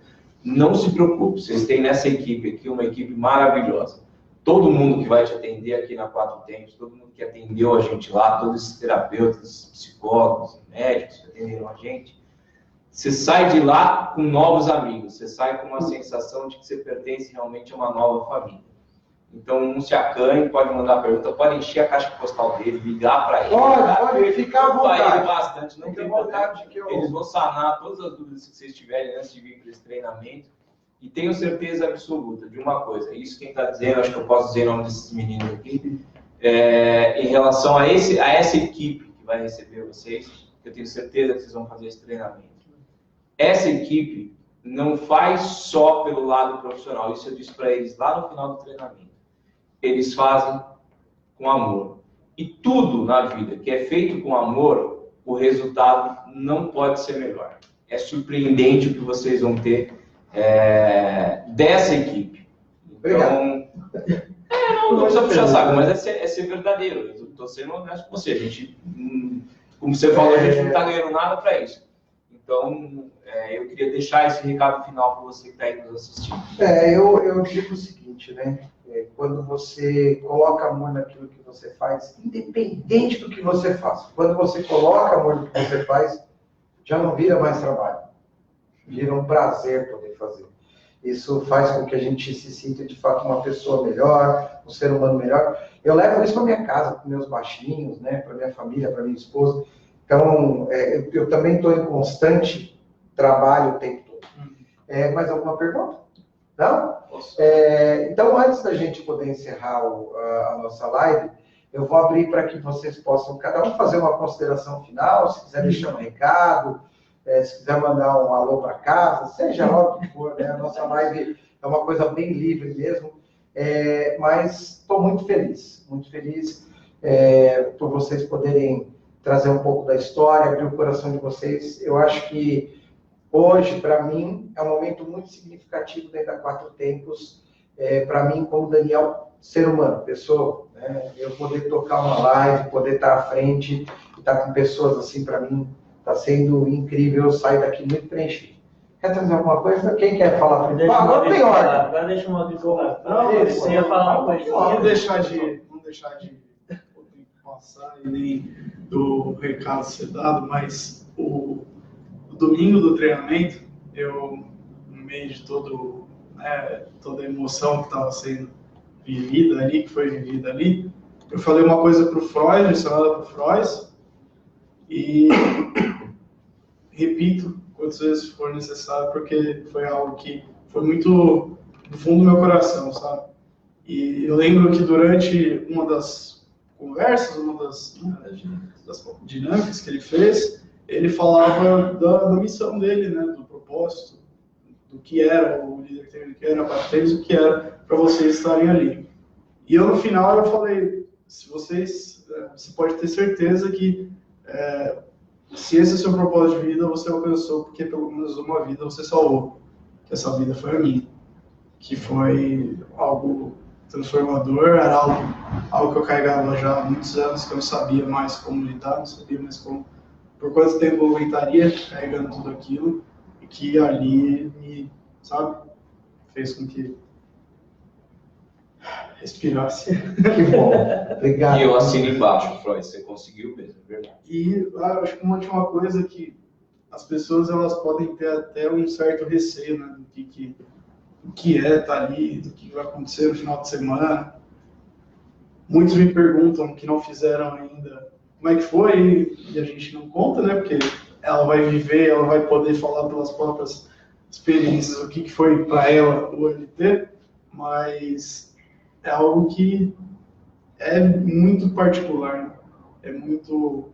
não se preocupe. Vocês têm nessa equipe aqui uma equipe maravilhosa. Todo mundo que vai te atender aqui na Quatro Tempos, todo mundo que atendeu a gente lá, todos esses terapeutas, psicólogos, médicos que atenderam a gente, você sai de lá com novos amigos, você sai com uma sensação de que você pertence realmente a uma nova família. Então, não se acanhe, pode mandar pergunta, pode encher a caixa postal dele, ligar para ele. Pode, ficar à vontade. Bastante, não tem vontade que Eles vão sanar todas as dúvidas que vocês tiverem antes de vir para esse treinamento. E tenho certeza absoluta de uma coisa, isso quem está dizendo, acho que eu posso dizer em nome desses meninos aqui, em relação a essa equipe que vai receber vocês, eu tenho certeza que vocês vão fazer esse treinamento. Essa equipe não faz só pelo lado profissional, isso eu disse para eles lá no final do treinamento. Eles fazem com amor. E tudo na vida que é feito com amor, o resultado não pode ser melhor. É surpreendente o que vocês vão ter dessa equipe. Então, não precisa puxar saco, mas é ser verdadeiro. Eu estou sendo honesto com você. A gente, como você falou, a gente não está ganhando nada para isso. Então, eu queria deixar esse recado final para você que está aí nos assistindo. Eu digo o seguinte, né? Quando você coloca amor naquilo que você faz, independente do que você faz, quando você coloca amor no que você faz, já não vira mais trabalho. Vira um prazer poder fazer. Isso faz com que a gente se sinta, de fato, uma pessoa melhor, um ser humano melhor. Eu levo isso para minha casa, para meus baixinhos, né? Para minha família, para minha esposa. Então, eu também estou em constante trabalho o tempo todo. Mais alguma pergunta? Não? Então, antes da gente poder encerrar a nossa live, eu vou abrir para que vocês possam, cada um, fazer uma consideração final, se quiser deixar um recado, se quiser mandar um alô para casa, seja lá o que for, né? A nossa live é uma coisa bem livre mesmo, mas estou muito feliz por vocês poderem trazer um pouco da história, abrir o coração de vocês. Eu acho que hoje, para mim, é um momento muito significativo dentro da Quatro Tempos, para mim, como Daniel, ser humano, pessoa, né? Eu poder tocar uma live, poder estar à frente, estar com pessoas assim, para mim, está sendo incrível. Eu saio daqui muito preenchido. Quer trazer alguma coisa? Quem quer falar primeiro? Deixa Agora tem ordem. Agora deixa o Maurício falar. Não, Você ia falar uma coisinha. Vamos deixar de passar e nem do recado ser dado, mas o domingo do treinamento, eu, no meio de toda a emoção que estava sendo vivida ali, que foi vivida ali, eu falei uma coisa para o Freud, mencionada para o Freud, e repito quantas vezes for necessário, porque foi algo que foi muito no fundo do meu coração, sabe? E eu lembro que durante uma das conversas, uma das dinâmicas que ele fez, ele falava da missão dele, né, do propósito, do que era o líder técnico, que era para eles, o que era para vocês estarem ali. E eu no final eu falei, você pode ter certeza que se esse é o seu propósito de vida, você alcançou, porque pelo menos uma vida você salvou. Que essa vida foi a minha. Que foi algo transformador, era algo que eu carregava já há muitos anos, que eu não sabia mais como lidar, não sabia mais por quanto tempo eu aguentaria carregando tudo aquilo, e que ali me, sabe, fez com que respirasse. Que bom. Obrigado. E eu assino embaixo, Freud, você conseguiu mesmo, é verdade. E acho que uma última coisa que as pessoas elas podem ter até um certo receio, né, do que é estar ali, do que vai acontecer no final de semana. Muitos me perguntam que não fizeram ainda como é que foi, e a gente não conta, né, porque ela vai viver, ela vai poder falar pelas próprias experiências o que foi para ela o LT, mas é algo que é muito particular, né? É muito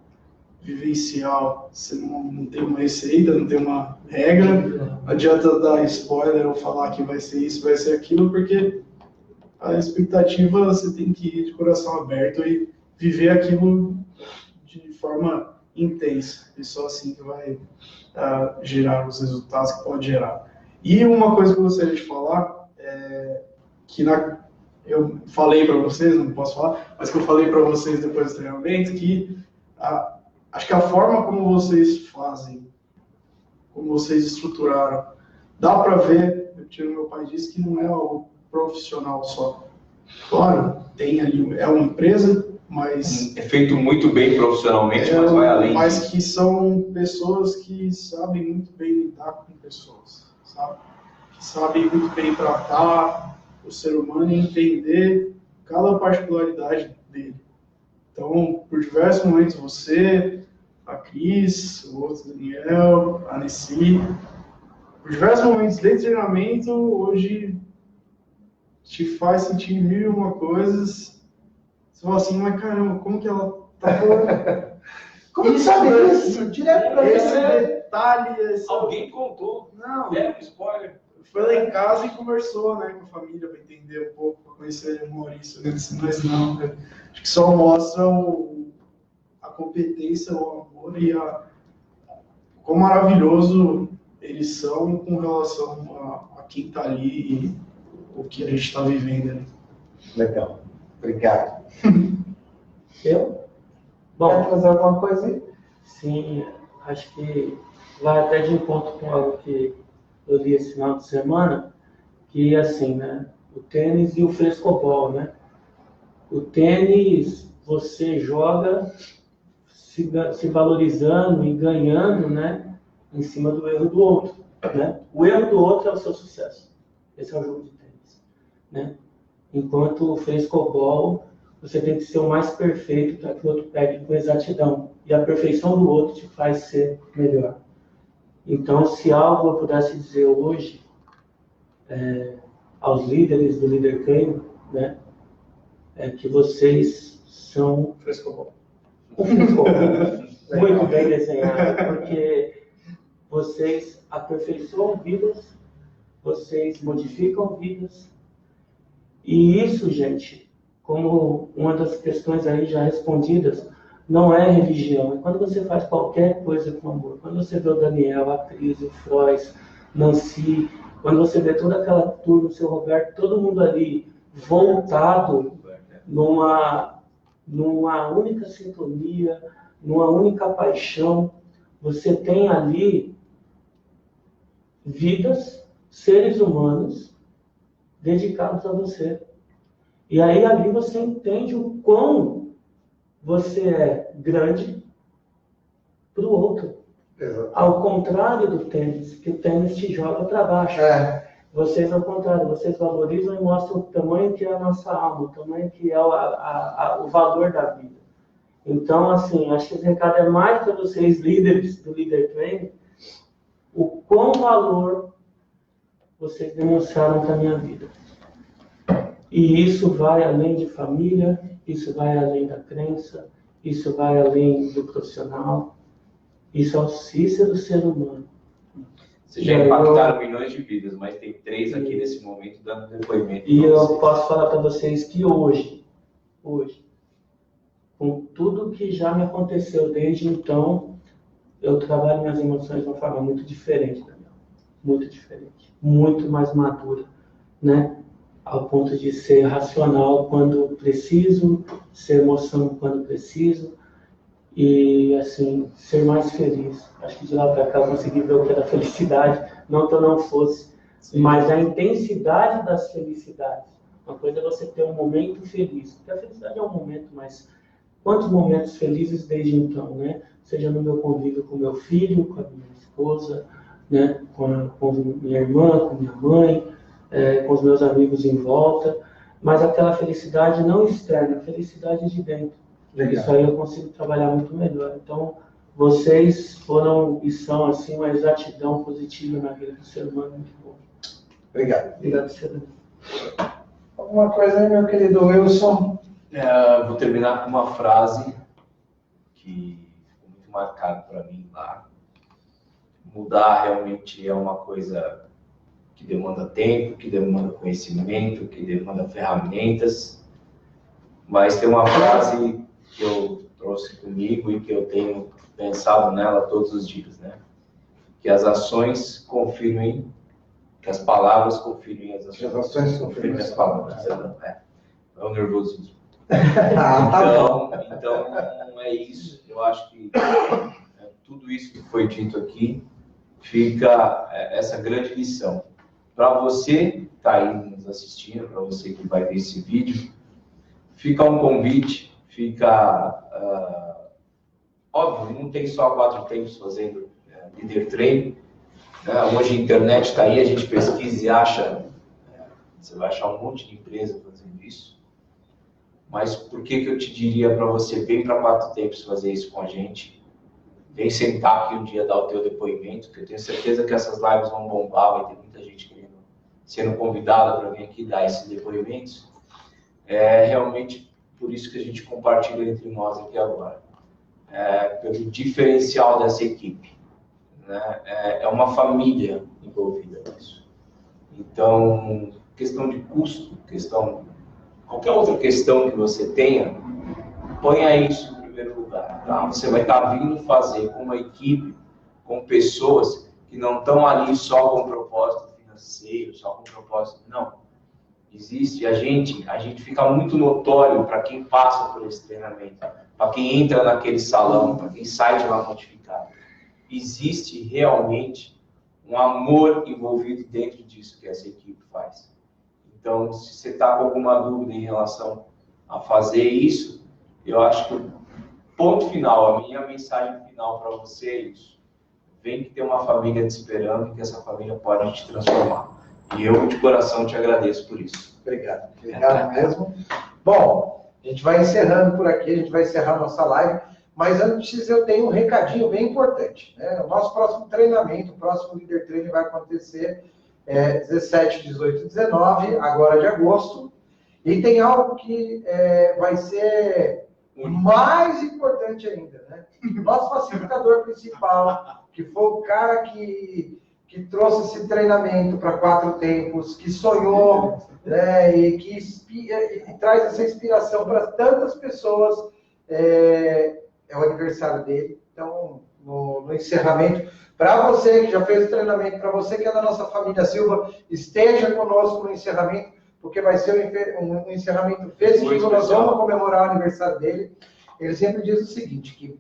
vivencial. Você não tem uma receita, não tem uma regra. Não adianta dar spoiler ou falar que vai ser isso, vai ser aquilo, porque a expectativa você tem que ir de coração aberto e viver aquilo de forma intensa. E só assim que vai gerar os resultados que pode gerar. E uma coisa que eu gostaria de falar é que eu falei para vocês, não posso falar, mas que eu falei para vocês depois do treinamento, que acho que a forma como vocês fazem, como vocês estruturaram, dá para ver, meu pai disse que não é algo profissional só. Claro, tem ali, é uma empresa, mas... É feito muito bem profissionalmente, mas vai além. Mas que são pessoas que sabem muito bem lidar com pessoas, sabe? Que sabem muito bem tratar o ser humano e entender cada particularidade dele. Então, por diversos momentos, você, a Cris, o outro Daniel, a Nessi, por diversos momentos de treinamento, hoje te faz sentir mil e uma coisas. Você fala assim, mas caramba, como que ela tá falando? Como que sabe isso? Direto pra Esse você. detalhe... Alguém contou. Não. Deram um spoiler. Foi lá em casa e conversou, né, com a família para entender um pouco, para conhecer o Maurício, né? Mas não, né? Acho que só mostra a competência, o amor e quão maravilhoso eles são com relação a quem está ali e o que a gente está vivendo ali. Legal. Obrigado. Eu? Quer Bom, fazer alguma coisa aí? sim, acho que vai até de encontro com algo que eu li esse final de semana, que assim, né, o tênis e o frescobol, né? O tênis, você joga se valorizando e ganhando, né, em cima do erro do outro, né? O erro do outro é o seu sucesso. Esse é o jogo de tênis, né? Enquanto o frescobol, você tem que ser o mais perfeito para que o outro pegue com exatidão. E a perfeição do outro te faz ser melhor. Então, se algo eu pudesse dizer hoje aos líderes do Líder Treino, né, é que vocês são Frescobol. um frescobol muito bem desenhado, porque vocês aperfeiçoam vidas, vocês modificam vidas, e isso, gente, como uma das questões aí já respondidas, não é religião. É quando você faz qualquer coisa com amor. Quando você vê o Daniel, a Cris, o Freud, Nancy, quando você vê toda aquela turma, o seu Roberto, todo mundo ali voltado numa única sintonia, numa única paixão, você tem ali vidas, seres humanos dedicados a você. E aí ali você entende o quão você é grande para o outro. Exato. Ao contrário do tênis, que o tênis te joga para baixo. Vocês, ao contrário, vocês valorizam e mostram o tamanho que é a nossa alma, o tamanho que é o valor da vida. Então, assim, acho que esse recado é mais para vocês, líderes do Líder Training, o quão valor vocês demonstraram para a minha vida. E isso vai além de família, isso vai além da crença, isso vai além do profissional, isso é o Cícero ser humano. Vocês já impactaram milhões de vidas, mas tem 3 aqui nesse momento dando depoimento. E eu posso falar para vocês que hoje, com tudo que já me aconteceu desde então, eu trabalho minhas emoções de uma forma muito diferente, Daniel. Muito diferente. Muito mais madura, né? Ao ponto de ser racional quando preciso, ser emoção quando preciso e, assim, ser mais feliz. Acho que de lá para cá eu consegui ver o que era felicidade, não que eu não fosse, mas a intensidade das felicidades. Uma coisa é você ter um momento feliz, porque a felicidade é um momento, mas quantos momentos felizes desde então, né? Seja no meu convívio com meu filho, com a minha esposa, né? com minha irmã, com minha mãe, com os meus amigos em volta, mas aquela felicidade não externa, a felicidade de dentro. Legal. Isso aí eu consigo trabalhar muito melhor. Então, vocês foram e são assim uma exatidão positiva na vida do ser humano muito bom. Obrigado. Obrigado, senhor. Alguma coisa aí, meu querido Wilson? Vou terminar com uma frase que ficou muito marcada para mim lá. Mudar realmente é uma coisa que demanda tempo, que demanda conhecimento, que demanda ferramentas. Mas tem uma frase que eu trouxe comigo e que eu tenho pensado nela todos os dias, né? Que as ações confirmem, que as palavras confirmem as ações. As ações confirmem as palavras. É o nervosismo. Então é isso. Eu acho que tudo isso que foi dito aqui fica essa grande lição. Para você que está aí nos assistindo, para você que vai ver esse vídeo, fica um convite, óbvio, não tem só 4 tempos fazendo Líder Training. Hoje a internet está aí, a gente pesquisa e acha, você vai achar um monte de empresa fazendo isso. Mas por que eu te diria para você, vem para 4 tempos fazer isso com a gente? Vem sentar aqui um dia, dar o teu depoimento, que eu tenho certeza que essas lives vão bombar, vai ter muita gente sendo convidada para vir aqui dar esses depoimentos. É realmente por isso que a gente compartilha entre nós aqui agora. Pelo diferencial dessa equipe. Né? É uma família envolvida nisso. Então, questão de custo, qualquer outra questão que você tenha, ponha isso em primeiro lugar. Tá? Você vai estar vindo fazer com uma equipe, com pessoas que não estão ali só com propósito financeiro, só com propósito. Não. Existe, a gente fica muito notório para quem passa por esse treinamento, para quem entra naquele salão, para quem sai de lá modificado. Existe realmente um amor envolvido dentro disso que essa equipe faz. Então, se você está com alguma dúvida em relação a fazer isso, eu acho que o ponto final, a minha mensagem final para você é isso. Vem que tem uma família te esperando e que essa família pode te transformar. E eu, de coração, te agradeço por isso. Obrigado. Obrigado mesmo. Bom, a gente vai encerrando por aqui, a gente vai encerrar a nossa live, mas antes eu tenho um recadinho bem importante. Né? O nosso próximo treinamento, o próximo Líder Training vai acontecer 17, 18 e 19, agora de agosto. E tem algo que vai ser mais importante ainda. Né? Nosso facilitador principal, que foi o cara que trouxe esse treinamento para 4 tempos, que sonhou, né, e que traz essa inspiração para tantas pessoas, é o aniversário dele. Então, no encerramento, para você que já fez o treinamento, para você que é da nossa família Silva, esteja conosco no encerramento, porque vai ser um encerramento festivo, nós vamos comemorar o aniversário dele. Ele sempre diz o seguinte, que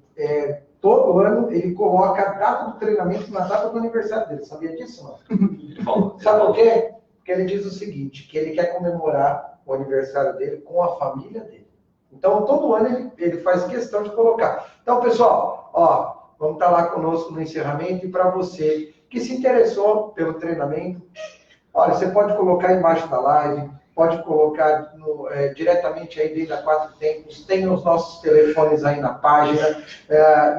todo ano ele coloca a data do treinamento na data do aniversário dele. Sabia disso, não? Sabe por quê? Porque ele diz o seguinte, que ele quer comemorar o aniversário dele com a família dele. Então, todo ano ele faz questão de colocar. Então, pessoal, ó, vamos estar lá conosco no encerramento. E para você que se interessou pelo treinamento, olha, você pode colocar embaixo da live, pode colocar diretamente aí dentro da Quatro Tempos, tem os nossos telefones aí na página.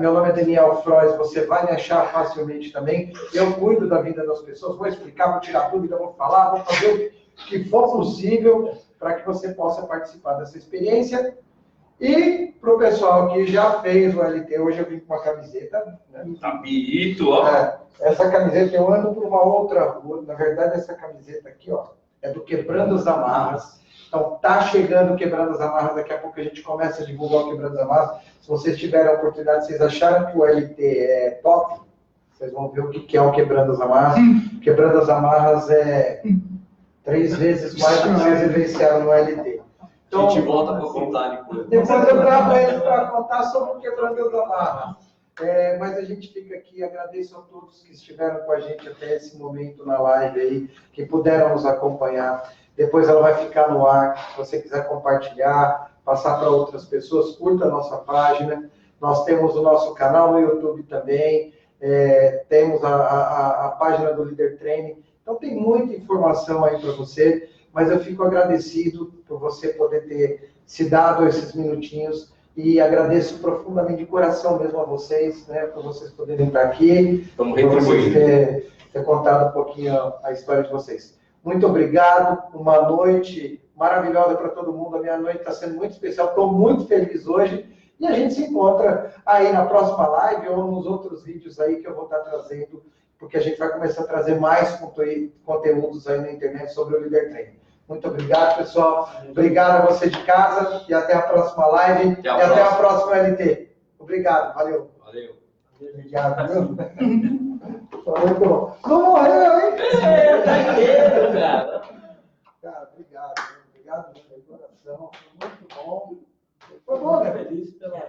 Meu nome é Daniel Frois, você vai me achar facilmente também. Eu cuido da vida das pessoas, vou explicar, vou tirar dúvida, vou falar, vou fazer o que for possível para que você possa participar dessa experiência. E para o pessoal que já fez o LT, hoje eu vim com uma camiseta. Né? Tá bonito, ó. Essa camiseta eu ando por uma outra rua. Na verdade, essa camiseta aqui, ó, é do Quebrando as Amarras. Então, tá chegando o Quebrando as Amarras. Daqui a pouco a gente começa a divulgar o Quebrando as Amarras. Se vocês tiverem a oportunidade, vocês acharam que o LT é top, vocês vão ver o que é o Quebrando as Amarras. Quebrando as Amarras é 3 vezes mais do que vocês vivenciaram no LT. Então, a gente volta para contar depois. Depois eu trago eles para contar sobre o Quebrando as Amarras. Mas a gente fica aqui, agradeço a todos que estiveram com a gente até esse momento na live aí, que puderam nos acompanhar. Depois ela vai ficar no ar, se você quiser compartilhar, passar para outras pessoas, curta a nossa página. Nós temos o nosso canal no YouTube também, temos a página do Líder Training. Então tem muita informação aí para você, mas eu fico agradecido por você poder ter se dado esses minutinhos. E agradeço profundamente de coração mesmo a vocês, né, por vocês poderem estar aqui, Estamos por vocês retribuindo. ter contado um pouquinho a história de vocês. Muito obrigado, uma noite maravilhosa para todo mundo, a minha noite está sendo muito especial, estou muito feliz hoje, e a gente se encontra aí na próxima live ou nos outros vídeos aí que eu vou estar trazendo, porque a gente vai começar a trazer mais conteúdos aí na internet sobre o Líder Training. Muito obrigado, pessoal. Obrigado a você de casa e até a próxima live e até a próxima LT. Obrigado, valeu. Valeu. Obrigado, viu? Foi muito bom. Não morreu, hein? Tá inteiro, cara. Cara, obrigado. Obrigado do meu coração. Foi muito bom. Foi bom, né? Feliz pela